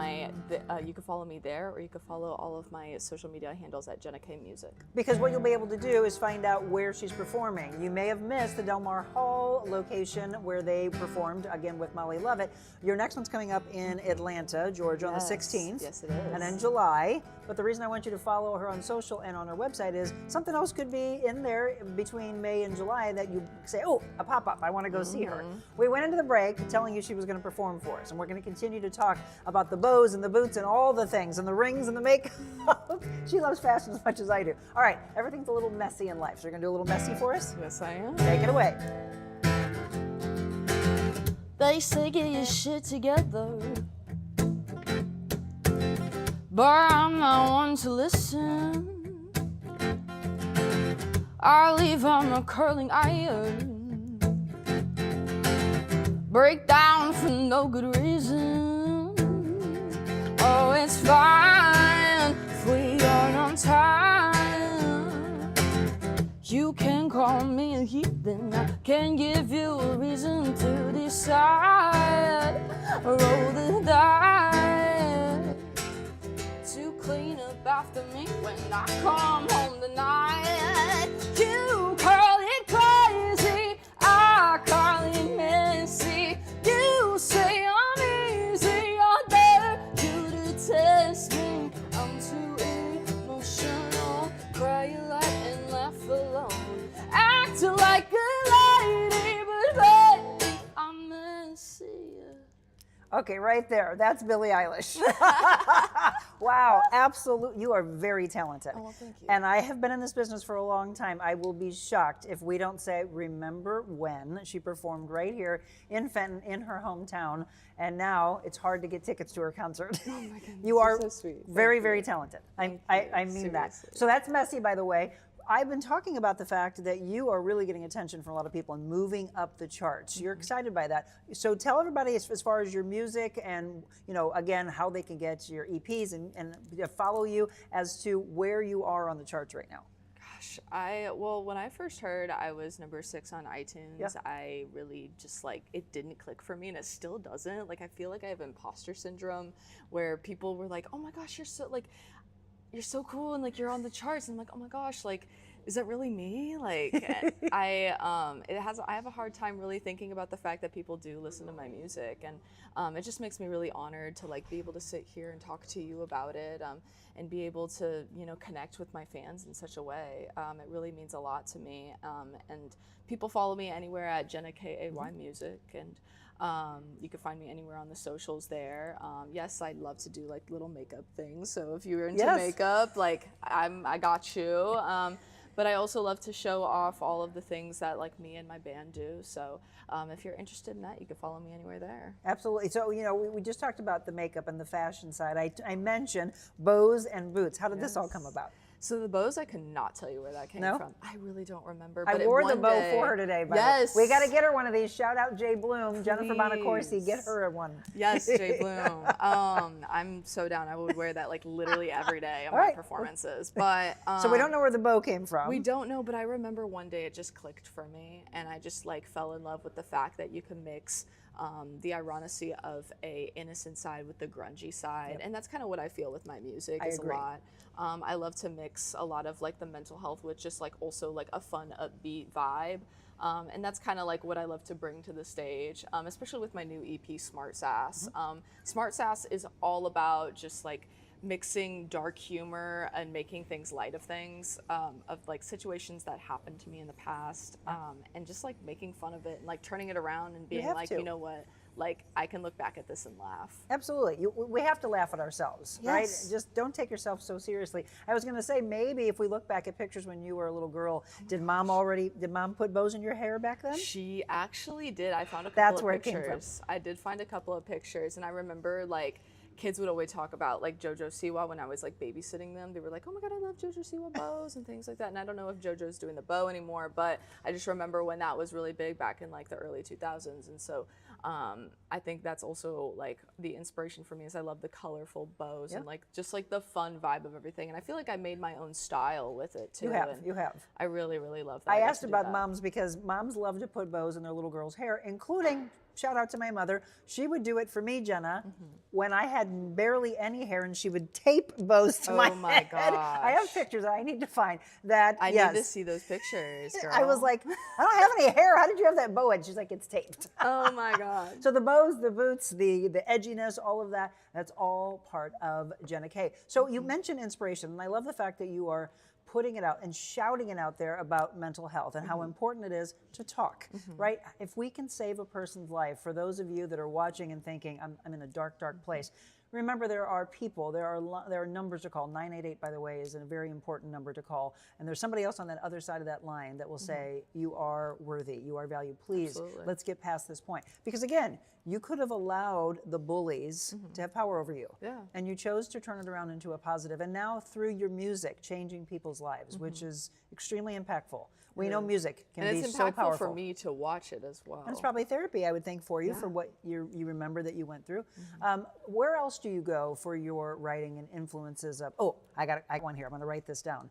Speaker 3: You can follow me there, or you can follow all of my social media handles at Jenna Kay Music.
Speaker 2: Because what you'll be able to do is find out where she's performing. You may have missed the Del Mar Hall location where they performed, again, with Molly Lovett. Your next one's coming up in Atlanta, Georgia, on the 16th.
Speaker 3: Yes, it is.
Speaker 2: And in July. But the reason I want you to follow her on social and on her website is something else could be in there between May and July that you say, oh, a pop-up, I want to go see her. We went into the break telling you she was going to perform for us, and we're going to continue to talk about the bows and the boots and all the things, and the rings and the makeup. She loves fashion as much as I do. All right, everything's a little messy in life, so you're going to do a little messy for us?
Speaker 3: Yes, I am.
Speaker 2: Take it away.
Speaker 3: They say get your shit together, but I'm not one to listen. I leave on a curling iron, break down for no good reason. Oh, it's fine if we aren't on time. You can call me a heathen, I can give you a reason to decide. Roll the dice to clean up after me when I come home tonight. You call it crazy, I call it messy. You say I'm easy, I dare you to test me. I'm too emotional, cry a lot and laugh alone. Act like a lady, but baby, I'm messy.
Speaker 2: Okay, right there. That's Billie Eilish. Wow, absolutely. You are very talented.
Speaker 3: Oh, well, thank you.
Speaker 2: And I have been in this business for a long time. I will be shocked if we don't say, remember when she performed right here in Fenton, in her hometown, and now it's hard to get tickets to her concert.
Speaker 3: Oh my goodness,
Speaker 2: You are
Speaker 3: so sweet.
Speaker 2: very, very talented. I mean that.
Speaker 3: Seriously.
Speaker 2: So that's Messy, by the way. I've been talking about the fact that you are really getting attention from a lot of people and moving up the charts. You're excited by that. So tell everybody as far as your music and, again, how they can get your EPs and follow you as to where you are on the charts right now.
Speaker 3: Gosh, when I first heard I was number 6 on iTunes,
Speaker 2: Yeah.
Speaker 3: I really just it didn't click for me, and it still doesn't. I feel like I have imposter syndrome where people were like, oh my gosh, you're so cool, and you're on the charts, and I'm like, oh my gosh, is that really me? I have a hard time really thinking about the fact that people do listen to my music, and it just makes me really honored to be able to sit here and talk to you about it, and be able to connect with my fans in such a way. It really means a lot to me, and people follow me anywhere at Jenna Kay Music, and you can find me anywhere on the socials there. Yes, I'd love to do little makeup things. So if you're into
Speaker 2: Yes.
Speaker 3: makeup, I got you. But I also love to show off all of the things that me and my band do. So if you're interested in that, you can follow me anywhere there.
Speaker 2: Absolutely. So, we just talked about the makeup and the fashion side. I mentioned bows and boots. How did this all come about?
Speaker 3: So the bows, I cannot tell you where that came
Speaker 2: No?
Speaker 3: from. I really don't remember.
Speaker 2: I
Speaker 3: But
Speaker 2: wore the
Speaker 3: one
Speaker 2: bow
Speaker 3: day-
Speaker 2: for her today. By
Speaker 3: Yes.
Speaker 2: the way. We got to get her one of these. Shout out Jay Bloom, Jennifer Bonacorsi.
Speaker 3: Please.
Speaker 2: Get her one.
Speaker 3: Yes, Jay Bloom. I'm so down. I would wear that literally every day on
Speaker 2: All
Speaker 3: my
Speaker 2: right.
Speaker 3: performances. But
Speaker 2: So we don't know where the bow came from.
Speaker 3: we don't know, but I remember one day it just clicked for me, and I just fell in love with the fact that you can mix the ironicy of a innocent side with the grungy side, and that's kind of what I feel with my music.
Speaker 2: I
Speaker 3: Is
Speaker 2: agree.
Speaker 3: a lot. I love to mix a lot of the mental health with just also a fun, upbeat vibe. And that's kind of what I love to bring to the stage, especially with my new EP, Smart Sass. Smart Sass is all about just mixing dark humor and making things light of things, of situations that happened to me in the past, and just making fun of it and turning it around and being
Speaker 2: have to.
Speaker 3: you know what, I can look back at this and laugh.
Speaker 2: Absolutely. We have to laugh at ourselves, right?
Speaker 3: Yes.
Speaker 2: Just don't take yourself so seriously. I was going to say, maybe if we look back at pictures when you were a little girl, did mom put bows in your hair back then?
Speaker 3: She actually did. I found a couple
Speaker 2: That's
Speaker 3: of
Speaker 2: where it came
Speaker 3: pictures. I did find a couple of pictures, and I remember kids would always talk about JoJo Siwa when I was babysitting them. They were like, "Oh my God, I love JoJo Siwa bows," and things like that. And I don't know if JoJo's doing the bow anymore, but I just remember when that was really big back in the early 2000s. And so I think that's also the inspiration for me is I love the colorful bows and just the fun vibe of everything. And I feel like I made my own style with it too.
Speaker 2: You have.
Speaker 3: I really, really love that.
Speaker 2: I
Speaker 3: got
Speaker 2: asked
Speaker 3: to do
Speaker 2: about
Speaker 3: that.
Speaker 2: moms because moms love to put bows in their little girls' hair, including, shout out to my mother, she would do it for me, Jenna, when I had barely any hair, and she would tape bows to my
Speaker 3: Oh my
Speaker 2: head. I have
Speaker 3: gosh.
Speaker 2: pictures I need to find that.
Speaker 3: I
Speaker 2: yes.
Speaker 3: need to see those pictures, girl.
Speaker 2: I was like, I don't have any hair. How did you have that bow? And she's like, it's taped.
Speaker 3: oh my God.
Speaker 2: So the bows, the boots, the edginess, all of that, that's all part of Jenna Kay. So you mentioned inspiration, and I love the fact that you are putting it out and shouting it out there about mental health and how important it is to talk, right? If we can save a person's life, for those of you that are watching and thinking, I'm in a dark, dark place, remember there are people, there are numbers to call. 988, by the way, is a very important number to call. And there's somebody else on that other side of that line that will say, you are worthy, you are valued. Please,
Speaker 3: Absolutely.
Speaker 2: let's get past this point. Because again, you could have allowed the bullies to have power over you.
Speaker 3: Yeah.
Speaker 2: And you chose to turn it around into a positive. And now through your music, changing people's lives, which is extremely impactful. We know music can
Speaker 3: And
Speaker 2: be
Speaker 3: it's
Speaker 2: so
Speaker 3: impactful
Speaker 2: powerful.
Speaker 3: for me to watch it as well.
Speaker 2: And it's probably therapy, I would think, for you, for what you remember that you went through. Where else do you go for your writing and influences of, I got one here, I'm gonna write this down.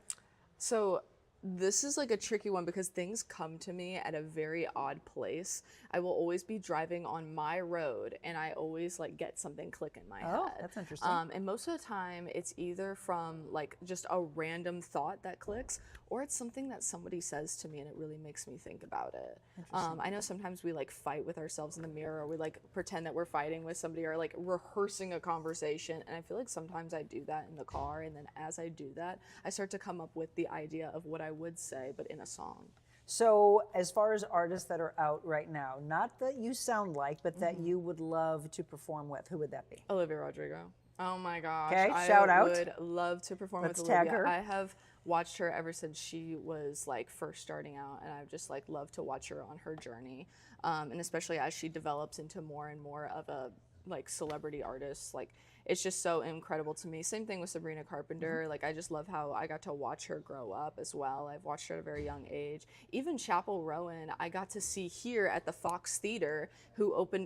Speaker 3: So this is a tricky one because things come to me at a very odd place. I will always be driving on my road and I always get something click in my head.
Speaker 2: Oh, that's interesting.
Speaker 3: And most of the time it's either from just a random thought that clicks, or it's something that somebody says to me and it really makes me think about it. I know sometimes we fight with ourselves in the mirror, or we pretend that we're fighting with somebody, or rehearsing a conversation. And I feel like sometimes I do that in the car, and then as I do that, I start to come up with the idea of what I would say, but in a song.
Speaker 2: So as far as artists that are out right now, not that you sound like, but that you would love to perform with, who would that be?
Speaker 3: Olivia Rodrigo. Oh my gosh.
Speaker 2: Okay,
Speaker 3: I
Speaker 2: shout out.
Speaker 3: would love to perform
Speaker 2: Let's
Speaker 3: with
Speaker 2: tag
Speaker 3: Olivia.
Speaker 2: her.
Speaker 3: I have watched her ever since she was like first starting out, and I've just like loved to watch her on her journey. And especially as she develops into more and more of a like celebrity artist, like it's just so incredible to me. Same thing with Sabrina Carpenter. Like I just love how I got to watch her grow up as well. I've watched her at a very young age. Even Chappell Rowan, I got to see here at the Fox Theater,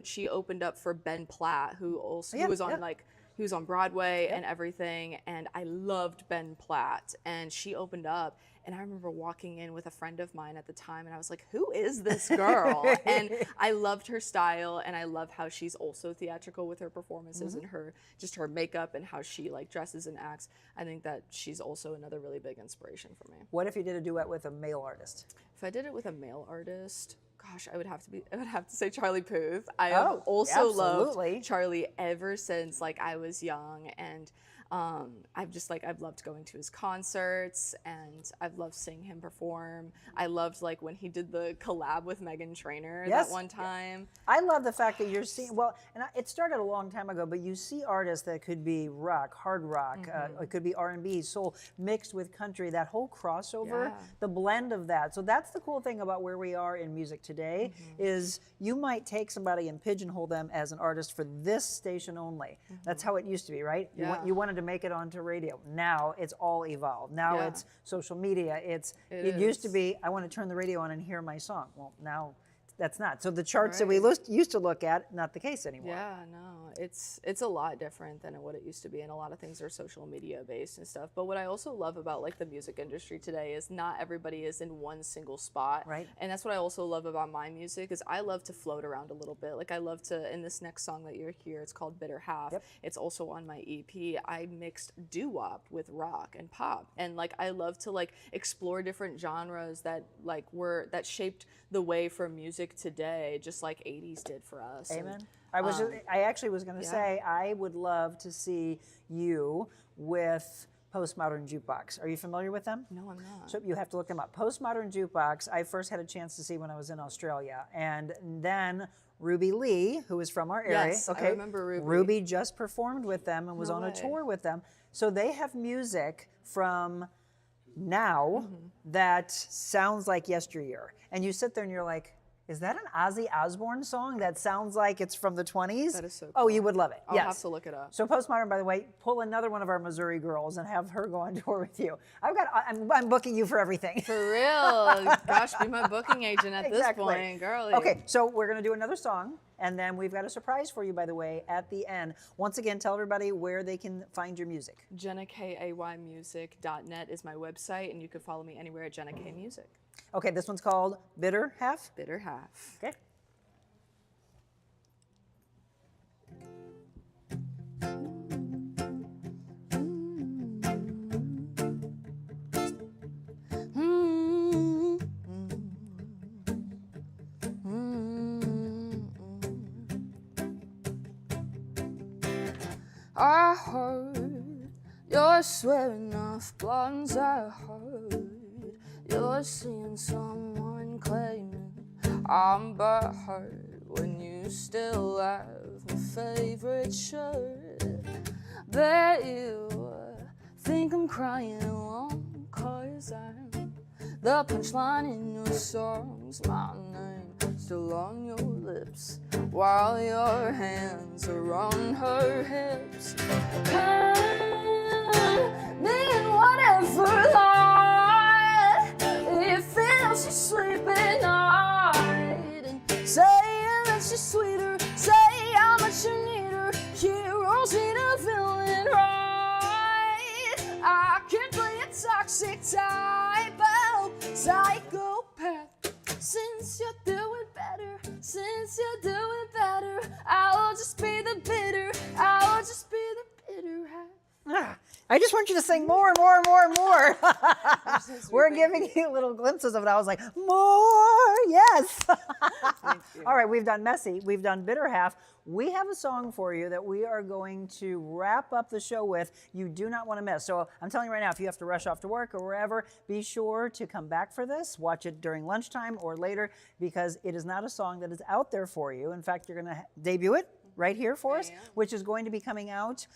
Speaker 3: she opened up for Ben Platt, who also who was on like he was on Broadway and everything, and I loved Ben Platt, and she opened up, and I remember walking in with a friend of mine at the time, and I was like, who is this girl? And I loved her style, and I love how she's also theatrical with her performances and her makeup and how she like dresses and acts. I think that she's also another really big inspiration for me.
Speaker 2: What if you did a duet with a male artist?
Speaker 3: If I did it with a male artist, gosh, I would have to say Charlie Puth. I have also
Speaker 2: absolutely.
Speaker 3: loved Charlie ever since like I was young, and I've loved going to his concerts, and I've loved seeing him perform. I loved like when he did the collab with Meghan Trainor that one time.
Speaker 2: I love the fact that you're seeing, it started a long time ago, but you see artists that could be rock, hard rock, it could be R&B, soul, mixed with country, that whole crossover, the blend of that. So that's the cool thing about where we are in music today, is you might take somebody and pigeonhole them as an artist for this station only. That's how it used to be, right? You wanted to make it onto radio. Now it's all evolved. Now it's social media. It used to be, I want to turn the radio on and hear my song. Well, now that's not. So the charts that we used to look at, not the case anymore.
Speaker 3: Yeah, no, it's a lot different than what it used to be, and a lot of things are social media based and stuff. But what I also love about like the music industry today is not everybody is in one single spot.
Speaker 2: Right.
Speaker 3: And that's what I also love about my music is I love to float around a little bit. Like I love to, in this next song that you're here, it's called Bitter Half. It's also on my EP. I mixed doo-wop with rock and pop. And like I love to like explore different genres that like that shaped the way for music today, just like 80s did for us.
Speaker 2: Amen. I actually was going to say, I would love to see you with Postmodern Jukebox. Are you familiar with them?
Speaker 3: No, I'm not.
Speaker 2: So you have to look them up. Postmodern Jukebox, I first had a chance to see when I was in Australia. And then Ruby Lee, who is from our area.
Speaker 3: Yes, I remember Ruby.
Speaker 2: Ruby just performed with them and was on a tour with them. So they have music from now that sounds like yesteryear. And you sit there and you're like, is that an Ozzy Osbourne song that sounds like it's from the 20s?
Speaker 3: That is so cool.
Speaker 2: Oh, you would love it.
Speaker 3: I'll have to look it up.
Speaker 2: So Postmodern, by the way, pull another one of our Missouri girls and have her go on tour with you. I'm booking you for everything.
Speaker 3: For real. Gosh, be my booking agent at this point, girlie.
Speaker 2: Okay, so we're going to do another song, and then we've got a surprise for you, by the way, at the end. Once again, tell everybody where they can find your music.
Speaker 3: JennaKayMusic.net is my website, and you can follow me anywhere at Jenna Kay Music.
Speaker 2: Okay, this one's called Bitter Half.
Speaker 3: Bitter Half.
Speaker 2: Okay.
Speaker 3: I heard you're swearing off blondes. I heard you're seeing someone claiming I'm butthurt when you still have a favorite shirt. Bet you think I'm crying alone, 'cause I'm the punchline in your songs. My name still on your lips while your hands are on her hips. Mean whatever lie, it feels you sleep at night, and saying that she's sweeter, say how much you need her. Heroes need a villain, right? I can play a toxic type of psychopath. Since you're doing better, I'll just be the bitter half.
Speaker 2: I just want you to sing more and more and more and more. We're giving you little glimpses of it. I was like, more, yes. All right, we've done Messy, we've done Bitter Half. We have a song for you that we are going to wrap up the show with. You do not want to miss. So I'm telling you right now, if you have to rush off to work or wherever, be sure to come back for this. Watch it during lunchtime or later, because it is not a song that is out there for you. In fact, you're going to debut it right here for us, which is going to be coming out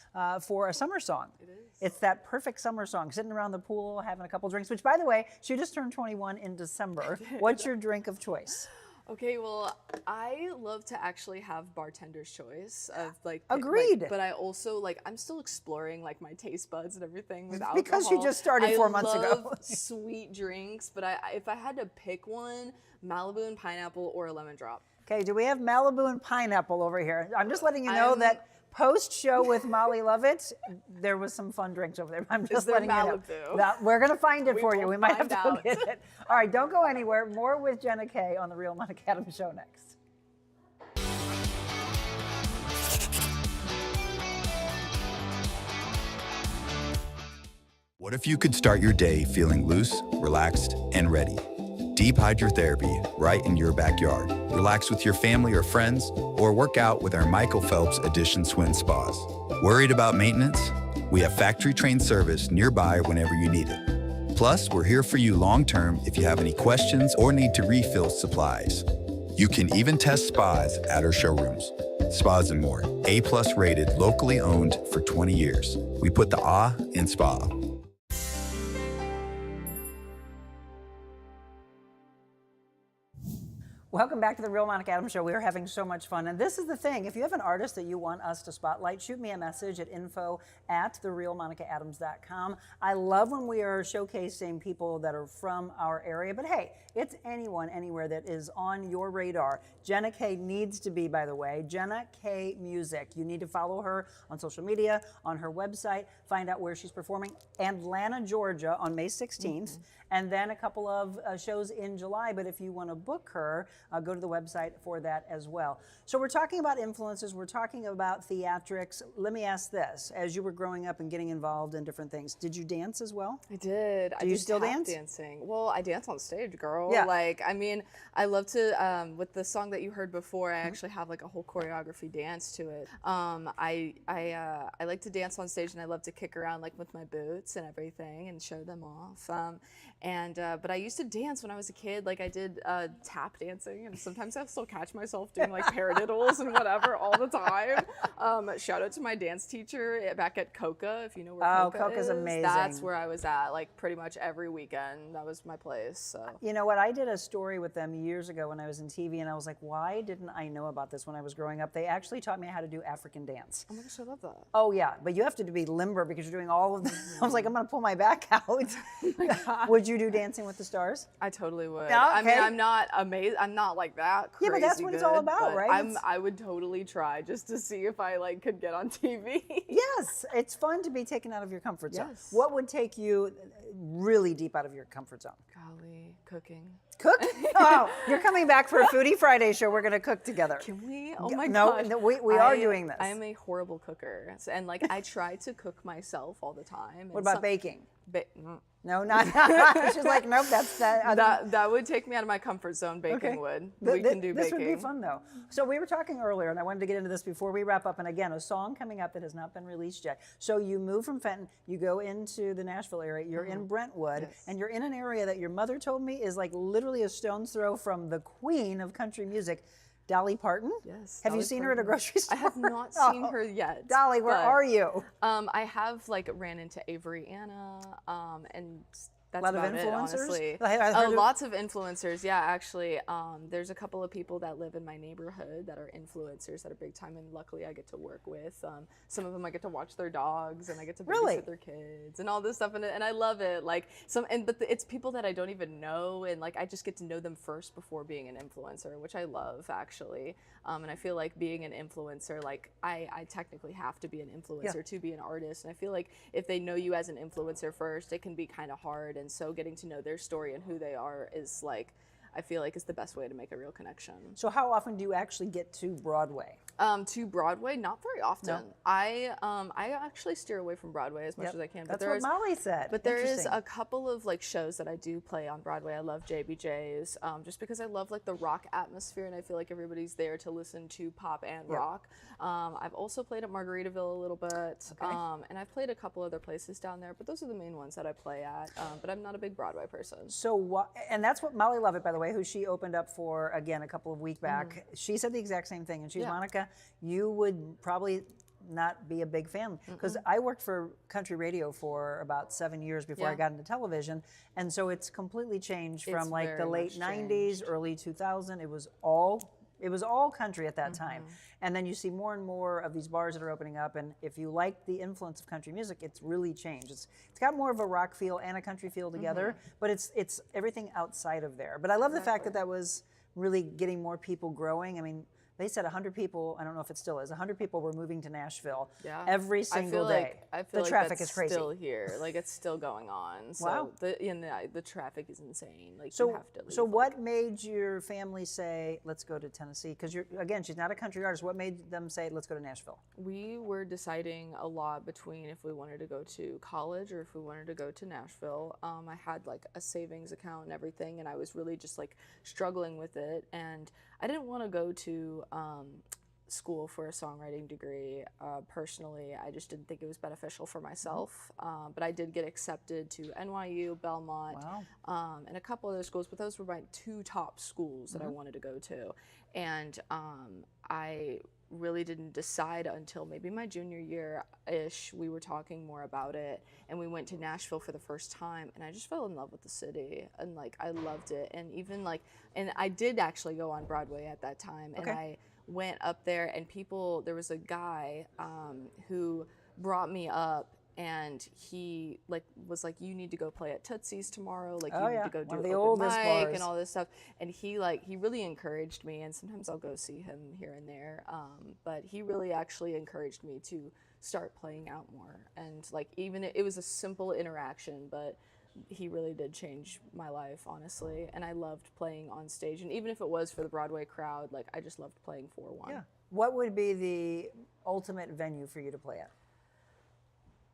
Speaker 2: for a summer song. It is. It's that perfect summer song, sitting around the pool, having a couple drinks, which, by the way, she just turned 21 in December. What's your drink of choice?
Speaker 3: Okay, well, I love to actually have bartender's choice of like.
Speaker 2: Agreed.
Speaker 3: But I also I'm still exploring my taste buds and everything with alcohol.
Speaker 2: Because you just started 4 months ago.
Speaker 3: I love sweet drinks, but if I had to pick one, Malibu and pineapple or a lemon drop.
Speaker 2: Okay, do we have Malibu and pineapple over here? I'm just letting you know that post-show with Molly Lovett, there was some fun drinks over there. I'm just letting
Speaker 3: Malibu?
Speaker 2: You know. We're going to find it for you. We might have to go
Speaker 3: out.
Speaker 2: get it. All right, don't go anywhere. More with Jenna Kay on The Real Monica Adams Show next.
Speaker 6: What if you could start your day feeling loose, relaxed, and ready? Deep hydrotherapy right in your backyard. Relax with your family or friends, or work out with our Michael Phelps Edition Swim Spas. Worried about maintenance? We have factory-trained service nearby whenever you need it. Plus, we're here for you long-term if you have any questions or need to refill supplies. You can even test spas at our showrooms. Spas and More, A+ rated, locally owned for 20 years. We put the ah in spa.
Speaker 2: Welcome back to the Real Monica Adams Show. We are having so much fun. And this is the thing. If you have an artist that you want us to spotlight, shoot me a message at info@therealmonicaadams.com. I love when we are showcasing people that are from our area. But hey, it's anyone, anywhere that is on your radar. Jenna Kay needs to be, by the way, Jenna Kay Music. You need to follow her on social media, on her website, find out where she's performing. Atlanta, Georgia on May 16th. And then a couple of shows in July. But if you want to book her, go to the website for that as well. So we're talking about influences. We're talking about theatrics. Let me ask this. As you were growing up and getting involved in different things, did you dance as well?
Speaker 3: I did.
Speaker 2: Do you still dance?
Speaker 3: Dancing. Well, I dance on stage, girl.
Speaker 2: Yeah.
Speaker 3: I love to, with the song that you heard before, I actually have a whole choreography dance to it. I like to dance on stage, and I love to kick around with my boots and everything and show them off. But I used to dance when I was a kid. I did tap dancing, and sometimes I still catch myself doing paradiddles and whatever all the time. Shout out to my dance teacher back at Coca, if you know where Coca is.
Speaker 2: Oh, Coca's amazing.
Speaker 3: That's where I was at, pretty much every weekend. That was my place. So.
Speaker 2: You know what? I did a story with them years ago when I was in TV, and I was like, why didn't I know about this when I was growing up? They actually taught me how to do African dance.
Speaker 3: Oh my gosh, I love that.
Speaker 2: Oh yeah, but you have to be limber because you're doing all of them. I was like, I'm gonna pull my back out. Oh my God. Would you do Dancing with the Stars?
Speaker 3: I totally would.
Speaker 2: Yeah, okay.
Speaker 3: I'm not amazing. I'm not that crazy.
Speaker 2: Yeah, but that's what it's all about, right?
Speaker 3: I would totally try just to see if I could get on TV.
Speaker 2: Yes, it's fun to be taken out of your comfort zone.
Speaker 3: Yes.
Speaker 2: What would take you really deep out of your comfort zone?
Speaker 3: Golly, cooking.
Speaker 2: Cook? Oh, you're coming back for a Foodie Friday show. We're gonna cook together.
Speaker 3: Can we? Oh my
Speaker 2: gosh. No, we are doing this.
Speaker 3: I am a horrible cooker, and I try to cook myself all the time.
Speaker 2: What about baking? No, not. She's like, nope, that's that.
Speaker 3: That would take me out of my comfort zone. Baking would. We can do baking.
Speaker 2: This would be fun though. So we were talking earlier, and I wanted to get into this before we wrap up. And again, a song coming up that has not been released yet. So you move from Fenton, you go into the Nashville area. You're in Brentwood, and you're in an area that your mother told me is literally a stone's throw from the queen of country music, Dolly Parton.
Speaker 3: Yes.
Speaker 2: Have you seen her at a grocery store?
Speaker 3: I have not seen her yet.
Speaker 2: Dolly, where are you?
Speaker 3: I have ran into Avery Anna, and that's
Speaker 2: a lot
Speaker 3: about
Speaker 2: of influencers?
Speaker 3: it, honestly. Lots of influencers, yeah, actually. There's a couple of people that live in my neighborhood that are influencers that are big time, and luckily I get to work with. Some of them I get to watch their dogs, and I get to babysit their kids, and all this stuff, and I love it. But it's people that I don't even know, and I just get to know them first before being an influencer, which I love, actually. And I feel like being an influencer, I technically have to be an influencer to be an artist, and I feel like if they know you as an influencer first, it can be kind of hard. And so getting to know their story and who they are is I feel like is the best way to make a real connection.
Speaker 2: So how often do you actually get to Broadway?
Speaker 3: To Broadway, not very often.
Speaker 2: No.
Speaker 3: I actually steer away from Broadway as much as I can.
Speaker 2: That's what Molly said.
Speaker 3: But there is
Speaker 2: Interesting.
Speaker 3: a couple of like shows that I do play on Broadway. I love JBJ's, just because I love like the rock atmosphere, and I feel like everybody's there to listen to pop and rock. I've also played at Margaritaville a little bit, and I've played a couple other places down there. But those are the main ones that I play at. But I'm not a big Broadway person.
Speaker 2: So and that's what Molly Lovett, by the way, who she opened up for again a couple of weeks back. She said the exact same thing, and she's Monica. You would probably not be a big fan because I worked for country radio for about 7 years before I got into television, and so it's completely changed from like the late '90s, early 2000. It was all country at that time, and then you see more and more of these bars that are opening up. And if you like the influence of country music, it's really changed. It's got more of a rock feel and a country feel together, but it's everything outside of there. But I love the fact that was really getting more people growing. I mean, they said 100 people, I don't know if it still is, 100 people were moving to Nashville every single day.
Speaker 3: I feel
Speaker 2: the
Speaker 3: like
Speaker 2: traffic
Speaker 3: that's
Speaker 2: is crazy.
Speaker 3: still here. Like it's still going on. So
Speaker 2: Wow.
Speaker 3: the traffic is insane. Like
Speaker 2: So,
Speaker 3: you have to leave.
Speaker 2: so what made your family say, let's go to Tennessee? Because again, she's not a country artist. What made them say, let's go to Nashville?
Speaker 3: We were deciding a lot between if we wanted to go to college or if we wanted to go to Nashville. I had like a savings account and everything, and I was really just like struggling with it. And I didn't want to go to school for a songwriting degree. Personally, I just didn't think it was beneficial for myself. But I did get accepted to NYU, Belmont, and a couple other schools, but those were my two top schools that I wanted to go to. And I really didn't decide until maybe my junior year-ish. We were talking more about it, and we went to Nashville for the first time, and I just fell in love with the city, and like I loved it. And even like, and I did actually go on Broadway at that time, and I went up there, and there was a guy who brought me up, and he was like, you need to go play at Tootsie's tomorrow, like you need to go do
Speaker 2: the
Speaker 3: open
Speaker 2: oldest
Speaker 3: mic
Speaker 2: bars.
Speaker 3: and all this stuff. And he really encouraged me, and sometimes I'll go see him here and there, but he really actually encouraged me to start playing out more. And like, even it was a simple interaction, but he really did change my life, honestly. And I loved playing on stage, and even if it was for the Broadway crowd, like I just loved playing for one.
Speaker 2: Yeah. What would be the ultimate venue for you to play at?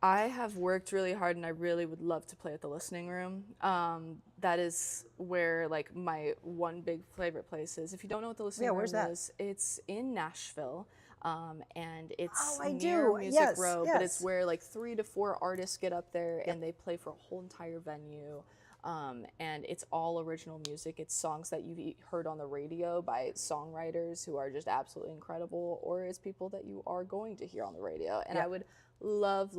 Speaker 3: I have worked really hard, and I really would love to play at the Listening Room. That is where like my one big favorite place is. If you don't know what the Listening Room
Speaker 2: where's that?
Speaker 3: is, it's in Nashville, and it's
Speaker 2: I
Speaker 3: near
Speaker 2: do.
Speaker 3: Music
Speaker 2: Yes,
Speaker 3: Row.
Speaker 2: yes.
Speaker 3: But it's where like 3 to 4 artists get up there, and they play for a whole entire venue. And it's all original music. It's songs that you've heard on the radio by songwriters who are just absolutely incredible, or it's people that you are going to hear on the radio. And I would love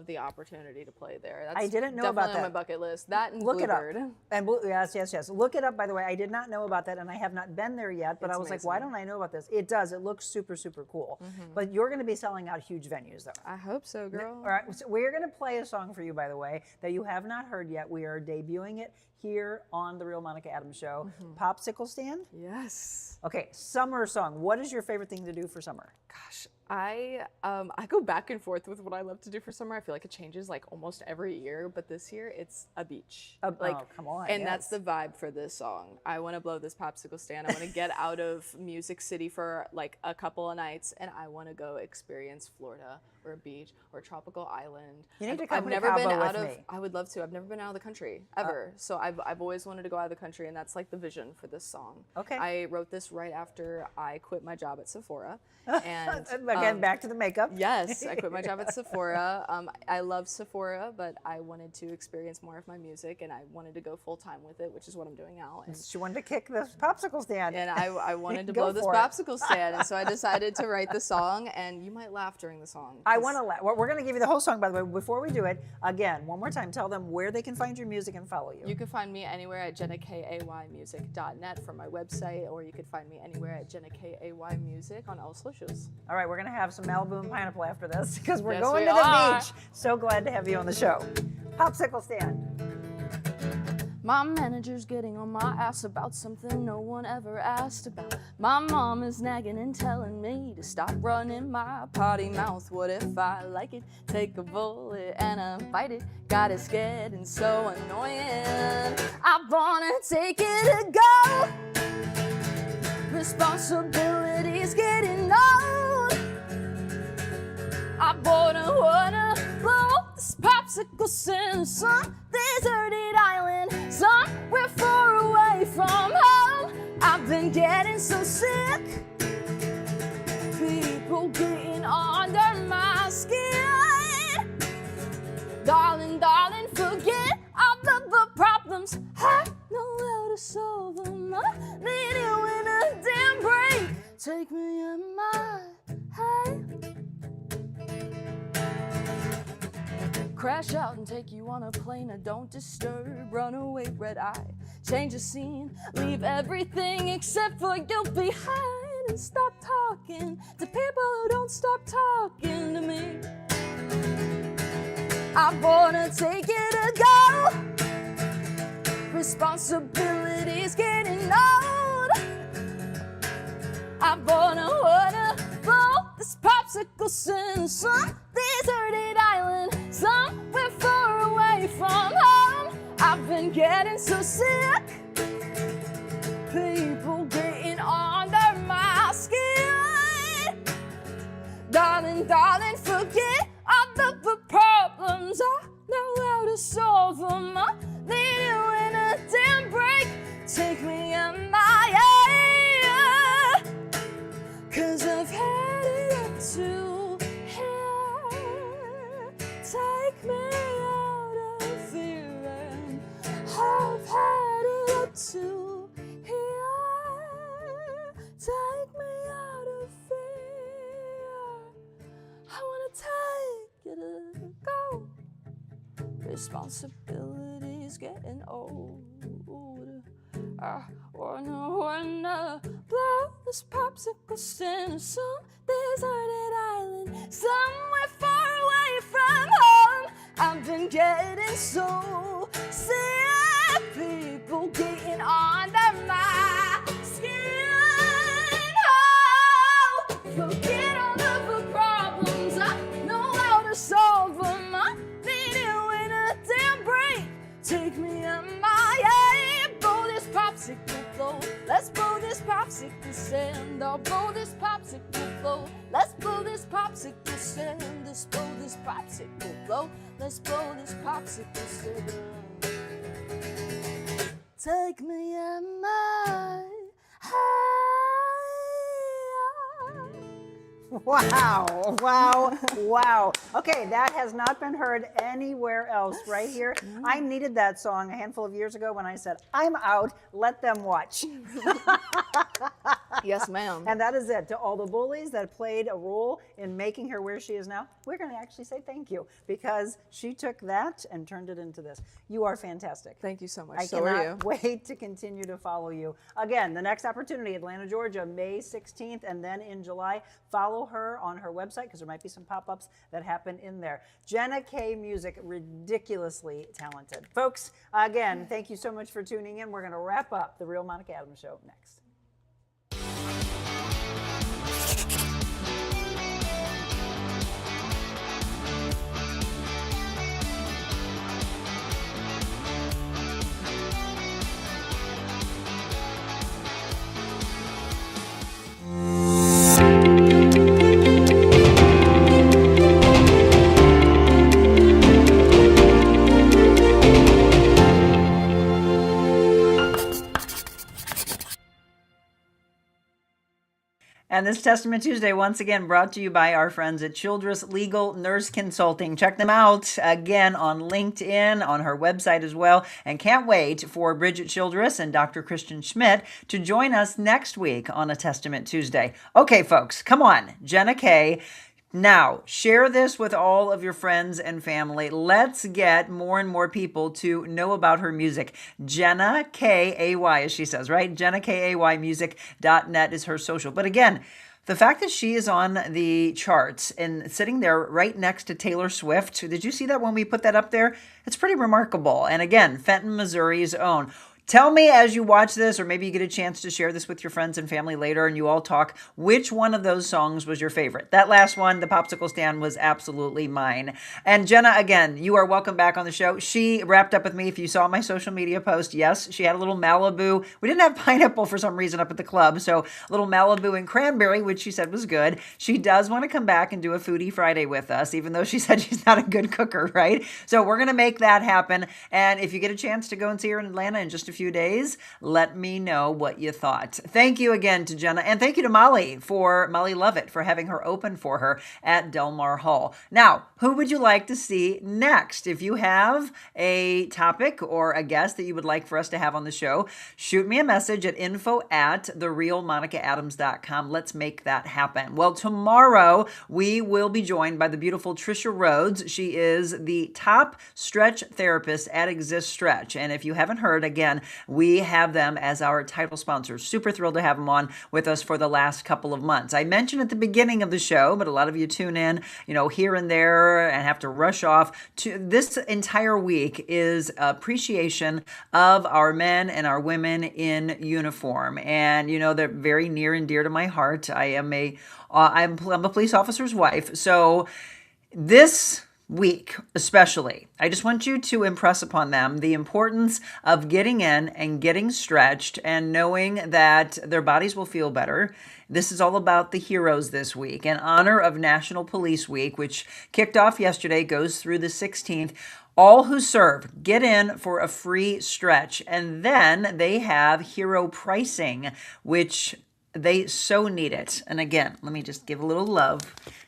Speaker 3: the opportunity to play there. That's
Speaker 2: I didn't know about
Speaker 3: definitely on
Speaker 2: that.
Speaker 3: my bucket list. That and
Speaker 2: Look
Speaker 3: Bluebird.
Speaker 2: it up. And yes. Look it up, by the way. I did not know about that, and I have not been there yet, but
Speaker 3: It's
Speaker 2: I was like, why don't I know about this? It does. It looks super, super cool. But you're going to be selling out huge venues, though.
Speaker 3: I hope so, girl.
Speaker 2: All right, so we're going to play a song for you, by the way, that you have not heard yet. We are debuting it here on The Real Monica Adams Show. Popsicle Stand?
Speaker 3: Yes.
Speaker 2: Okay, summer song. What is your favorite thing to do for summer?
Speaker 3: Gosh, I go back and forth with what I love to do for summer. I feel like it changes like almost every year, but this year it's a beach.
Speaker 2: Oh, come on,
Speaker 3: And
Speaker 2: yes.
Speaker 3: that's the vibe for this song. I want to blow this popsicle stand. I want to get out of Music City for like a couple of nights, and I want to go experience Florida or a beach or a tropical island.
Speaker 2: You need to
Speaker 3: I've
Speaker 2: come to
Speaker 3: never been
Speaker 2: Cabo
Speaker 3: out
Speaker 2: with
Speaker 3: of.
Speaker 2: me.
Speaker 3: I would love to. I've never been out of the country ever. So I've always wanted to go out of the country, and that's like the vision for this song.
Speaker 2: Okay.
Speaker 3: I wrote this right after I quit my job at Sephora, and
Speaker 2: Again, back to the makeup.
Speaker 3: yes, I quit my job at Sephora. I love Sephora, but I wanted to experience more of my music, and I wanted to go full time with it, which is what I'm doing now. And,
Speaker 2: She wanted to kick the popsicle stand.
Speaker 3: and I wanted to
Speaker 2: Go
Speaker 3: blow this
Speaker 2: for it.
Speaker 3: popsicle stand, and so I decided to write the song. And you might laugh during the song.
Speaker 2: I want to laugh. We're going to give you the whole song, by the way. Before we do it, again, one more time, tell them where they can find your music and follow you.
Speaker 3: You can find me anywhere at jennakaymusic.net from my website, or you can find me anywhere at jennakaymusic on all socials.
Speaker 2: All right, we're going to have some Malibu and pineapple after this because we're
Speaker 3: Yes,
Speaker 2: going
Speaker 3: we
Speaker 2: to the
Speaker 3: are.
Speaker 2: beach. So glad to have you on the show. Popsicle stand.
Speaker 3: My manager's getting on my ass about something no one ever asked about. My mom is nagging and telling me to stop running my potty mouth. What if I like it? Take a bullet and I bite it. God, it's getting so annoying. I wanna take it to go. Responsibility's getting old. I wanna blow this popsicle in some deserted island, somewhere far away from home. I've been getting so sick, people getting under my skin. Darling, darling, forget all of the problems. I know how to solve them. I need you in a damn break. Take me in my hey. Crash out and take you on a plane. Don't disturb, run away, red eye. Change the scene, leave everything except for you behind. And stop talking to people who don't stop talking to me. I wanna take it to go. Responsibility's getting old. I wanna blow this popsicle in some deserted island, somewhere far away from home. I've been getting so sick, people getting under my skin. Darling, darling, forget all of the problems. I know how to solve them. I need you in a damn break. Take me in my air, 'cause I've had it up to here. Take me out of fear, and I've had it up to here. Take me out of fear. I wanna take it to go. Responsibility's getting old. I wanna blow this popsicle in some deserted island, somewhere far away from home. I've been getting so sick, people getting under my skin. Oh, forget all of the problems. I know how to solve them. I need you in a damn break. Take me in my aim. Blow this popsicle flow. Let's blow this popsicle sand. I'll blow this popsicle flow. Let's blow this popsicle sand. Let's blow this popsicle flow. Let's blow this popsicle sand. Take me in my
Speaker 2: Wow, wow, wow. Okay, that has not been heard anywhere else right here. I needed that song a handful of years ago when I said, I'm out, let them watch.
Speaker 3: Yes, ma'am.
Speaker 2: And that is it. To all the bullies that played a role in making her where she is now, we're going to actually say thank you because she took that and turned it into this. You are fantastic.
Speaker 3: Thank you so much.
Speaker 2: I
Speaker 3: So are you.
Speaker 2: cannot wait to continue to follow you. Again, the next opportunity, Atlanta, Georgia, May 16th, and then in July. Follow her on her website because there might be some pop-ups that happen in there. Jenna Kay Music, ridiculously talented. Folks, again, thank you so much for tuning in. We're going to wrap up The Real Monica Adams Show next. And this Testament Tuesday, once again, brought to you by our friends at Childress Legal Nurse Consulting. Check them out again on LinkedIn, on her website as well. And can't wait for Bridget Childress and Dr. Christian Schmidt to join us next week on a Testament Tuesday. Okay, folks, come on. Jenna Kay. Now, share this with all of your friends and family. Let's get more and more people to know about her music. Jenna Kay, as she says, right? JennaKayAYmusic.net is her social. But again, The fact that she is on the charts and sitting there right next to Taylor Swift, did you see that when we put that up there? It's pretty remarkable. And again, Fenton, Missouri's own. Tell me as you watch this, or maybe you get a chance to share this with your friends and family later and you all talk, which one of those songs was your favorite? That last one, the popsicle stand, was absolutely mine. And Jenna, again, you are welcome back on the show. She wrapped up with me. If you saw my social media post, yes, she had a little Malibu. We didn't have pineapple for some reason up at the club, so a little Malibu and cranberry, which she said was good. She does want to come back and do a Foodie Friday with us, even though she said she's not a good cooker, right? So we're going to make that happen. And if you get a chance to go and see her in Atlanta in just a few days, let me know what you thought. Thank you again to Jenna, and thank you to Molly Lovett for having her open for her at Del Mar Hall. Now, who would you like to see next? If you have a topic or a guest that you would like for us to have on the show, shoot me a message at info@therealmonicaadams.com. Let's make that happen. Well, tomorrow we will be joined by the beautiful Trisha Rhodes. She is the top stretch therapist at Exist Stretch. And if you haven't heard, again, we have them as our title sponsors. Super thrilled to have them on with us for the last couple of months. I mentioned at the beginning of the show, but a lot of you tune in, here and there and have to rush off. This entire week is appreciation of our men and our women in uniform. And, they're very near and dear to my heart. I'm a police officer's wife. So this week, especially, I just want you to impress upon them the importance of getting in and getting stretched and knowing that their bodies will feel better. This is all about the heroes this week. In honor of National Police Week, which kicked off yesterday, goes through the 16th. All who serve get in for a free stretch. And then they have hero pricing, which they so need it. And again, let me just give a little love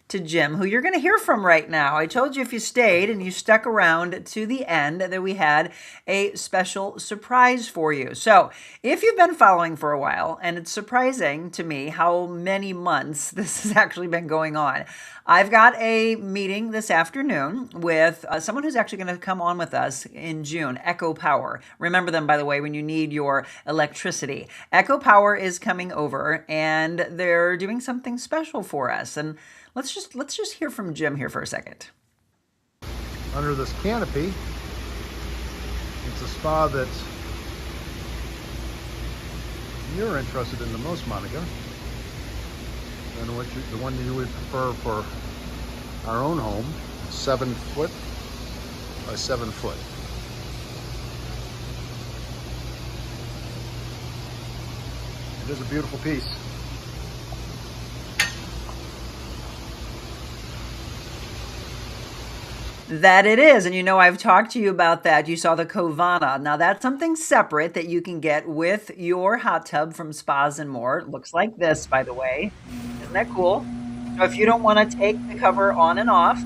Speaker 2: to Jim, who you're going to hear from right now. I told you if you stayed and you stuck around to the end that we had a special surprise for you. So if you've been following for a while, and it's surprising to me how many months this has actually been going on, I've got a meeting this afternoon with someone who's actually going to come on with us in June, Echo Power. Remember them, by the way, when you need your electricity. Echo Power is coming over, and they're doing something special for us. And let's just hear from Jim here for a second.
Speaker 7: Under this canopy, it's a spa that you're interested in the most, Monica, and the one you would prefer for our own home, 7 foot by 7 foot. It is a beautiful piece.
Speaker 2: That it is. And I've talked to you about that. You saw the Covana. Now that's something separate that you can get with your hot tub from Spas and More. It looks like this, by the way. Isn't that cool? So if you don't want to take the cover on and off,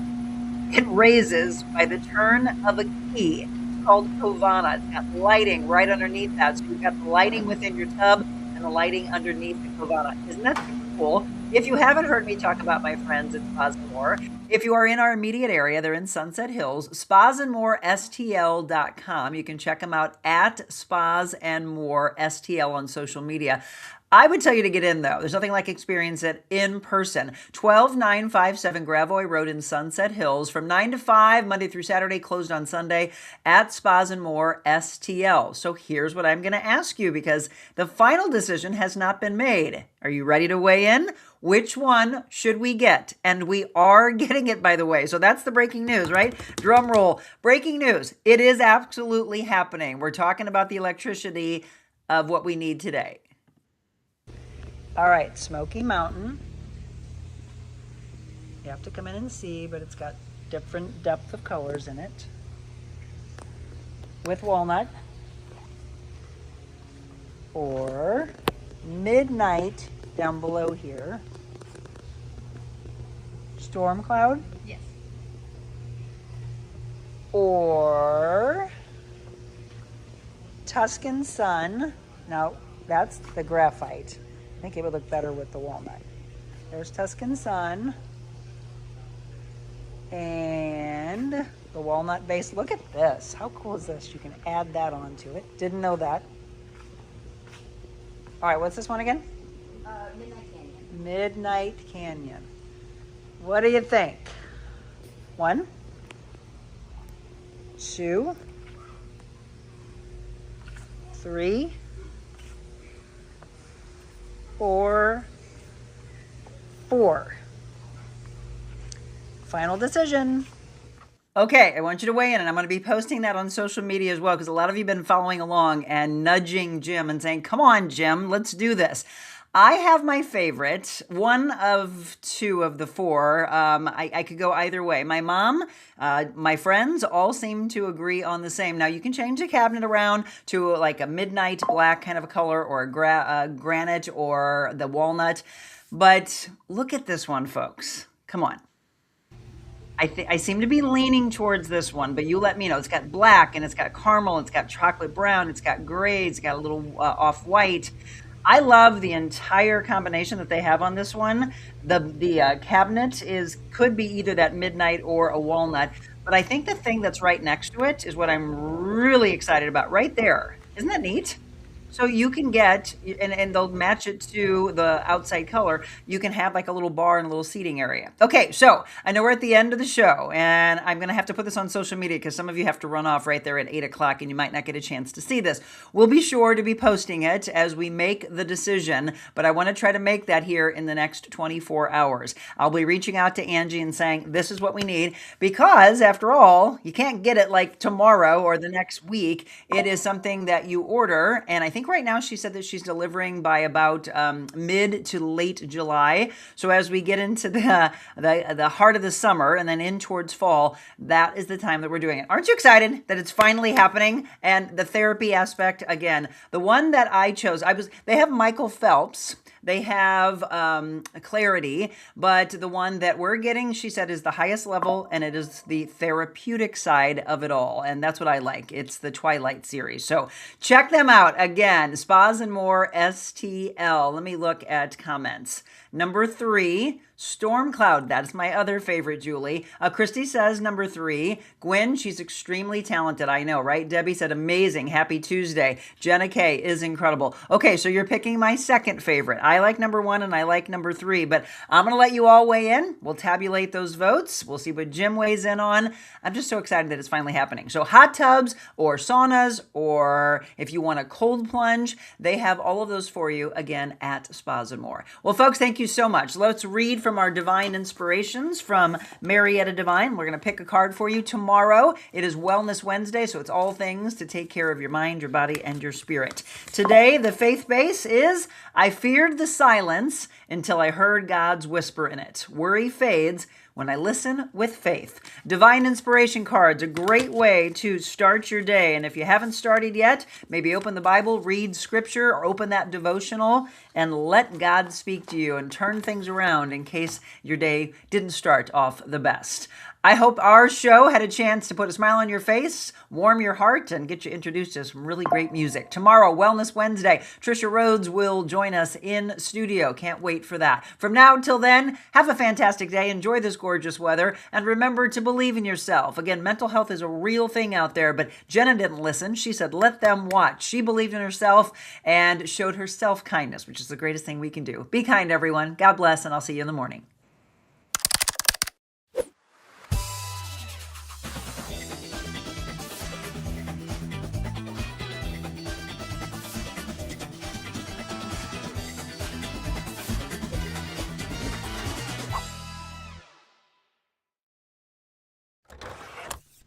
Speaker 2: it raises by the turn of a key. It's called Covana. It's got lighting right underneath that. So you've got the lighting within your tub and the lighting underneath the Covana. Isn't that super cool? If you haven't heard me talk about my friends at Spas and More, if you are in our immediate area, they're in Sunset Hills, spasandmorestl.com. You can check them out at Spas and More STL on social media. I would tell you to get in, though. There's nothing like experience it in person. 12957 Gravois Road in Sunset Hills from 9 to 5, Monday through Saturday, closed on Sunday at Spas and More STL. So here's what I'm going to ask you, because the final decision has not been made. Are you ready to weigh in? Which one should we get? And we are getting it, by the way. So that's the breaking news, right? Drum roll. Breaking news. It is absolutely happening. We're talking about the electricity of what we need today. All right, Smoky Mountain. You have to come in and see, but it's got different depth of colors in it. With walnut. Or Midnight down below here. Storm Cloud?
Speaker 8: Yes.
Speaker 2: Or Tuscan Sun. Now, that's the graphite. I think it would look better with the walnut. There's Tuscan Sun. And the walnut base. Look at this. How cool is this? You can add that onto it. Didn't know that. All right, what's this one again?
Speaker 8: Midnight Canyon.
Speaker 2: Midnight Canyon. What do you think? 1, 2, 3, 4. Final decision. Okay, I want you to weigh in, and I'm going to be posting that on social media as well, because a lot of you have been following along and nudging Jim and saying, come on, Jim, let's do this. I have my favorite, one of 2 of the 4. I could go either way. My mom, my friends all seem to agree on the same. Now, you can change the cabinet around to like a midnight black kind of a color, or a granite, or the walnut. But look at this one, folks. Come on. I seem to be leaning towards this one, but you let me know. It's got black, and it's got caramel, it's got chocolate brown, it's got gray, it's got a little off-white. I love the entire combination that they have on this one. The cabinet could be either that midnight or a walnut, but I think the thing that's right next to it is what I'm really excited about right there. Isn't that neat? So you can get, and they'll match it to the outside color, you can have like a little bar and a little seating area. Okay, so I know we're at the end of the show, and I'm going to have to put this on social media because some of you have to run off right there at 8 o'clock, and you might not get a chance to see this. We'll be sure to be posting it as we make the decision, but I want to try to make that here in the next 24 hours. I'll be reaching out to Angie and saying, this is what we need, because after all, you can't get it like tomorrow or the next week. It is something that you order, and I think right now she said that she's delivering by about mid to late July. So as we get into the heart of the summer and then in towards fall, that is the time that we're doing it. Aren't you excited that it's finally happening? And the therapy aspect, again, the one that I chose, they have Michael Phelps. They have Clarity, but the one that we're getting, she said, is the highest level, and it is the therapeutic side of it all, and that's what I like. It's the Twilight series. So check them out. Again, Spas and More, STL. Let me look at comments. Number 3, Storm Cloud. That's my other favorite, Julie. Christy says number 3. Gwen, she's extremely talented. I know, right? Debbie said amazing. Happy Tuesday. Jenna Kay is incredible. Okay, so you're picking my second favorite. I like number 1 and I like number 3, but I'm going to let you all weigh in. We'll tabulate those votes. We'll see what Jim weighs in on. I'm just so excited that it's finally happening. So hot tubs or saunas, or if you want a cold plunge, they have all of those for you, again, at Spas and More. Well, folks, thank you so much. Let's read from our divine inspirations from Marietta Divine. We're going to pick a card for you tomorrow. It is Wellness Wednesday, so it's all things to take care of your mind, your body, and your spirit. Today, the faith base is, I feared the silence until I heard God's whisper in it. Worry fades when I listen with faith. Divine inspiration cards, a great way to start your day. And if you haven't started yet, maybe open the Bible, read scripture, or open that devotional and let God speak to you and turn things around in case your day didn't start off the best. I hope our show had a chance to put a smile on your face, warm your heart, and get you introduced to some really great music. Tomorrow, Wellness Wednesday, Trisha Rhodes will join us in studio. Can't wait for that. From now until then, have a fantastic day. Enjoy this gorgeous weather, and remember to believe in yourself. Again, mental health is a real thing out there, but Jenna didn't listen. She said, let them watch. She believed in herself and showed her self-kindness, which is the greatest thing we can do. Be kind, everyone. God bless, and I'll see you in the morning.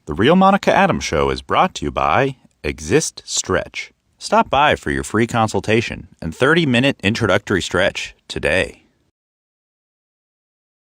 Speaker 1: The Real Monica Adams Show is brought to you by Exist Stretch. Stop by for your free consultation and 30-minute introductory stretch today.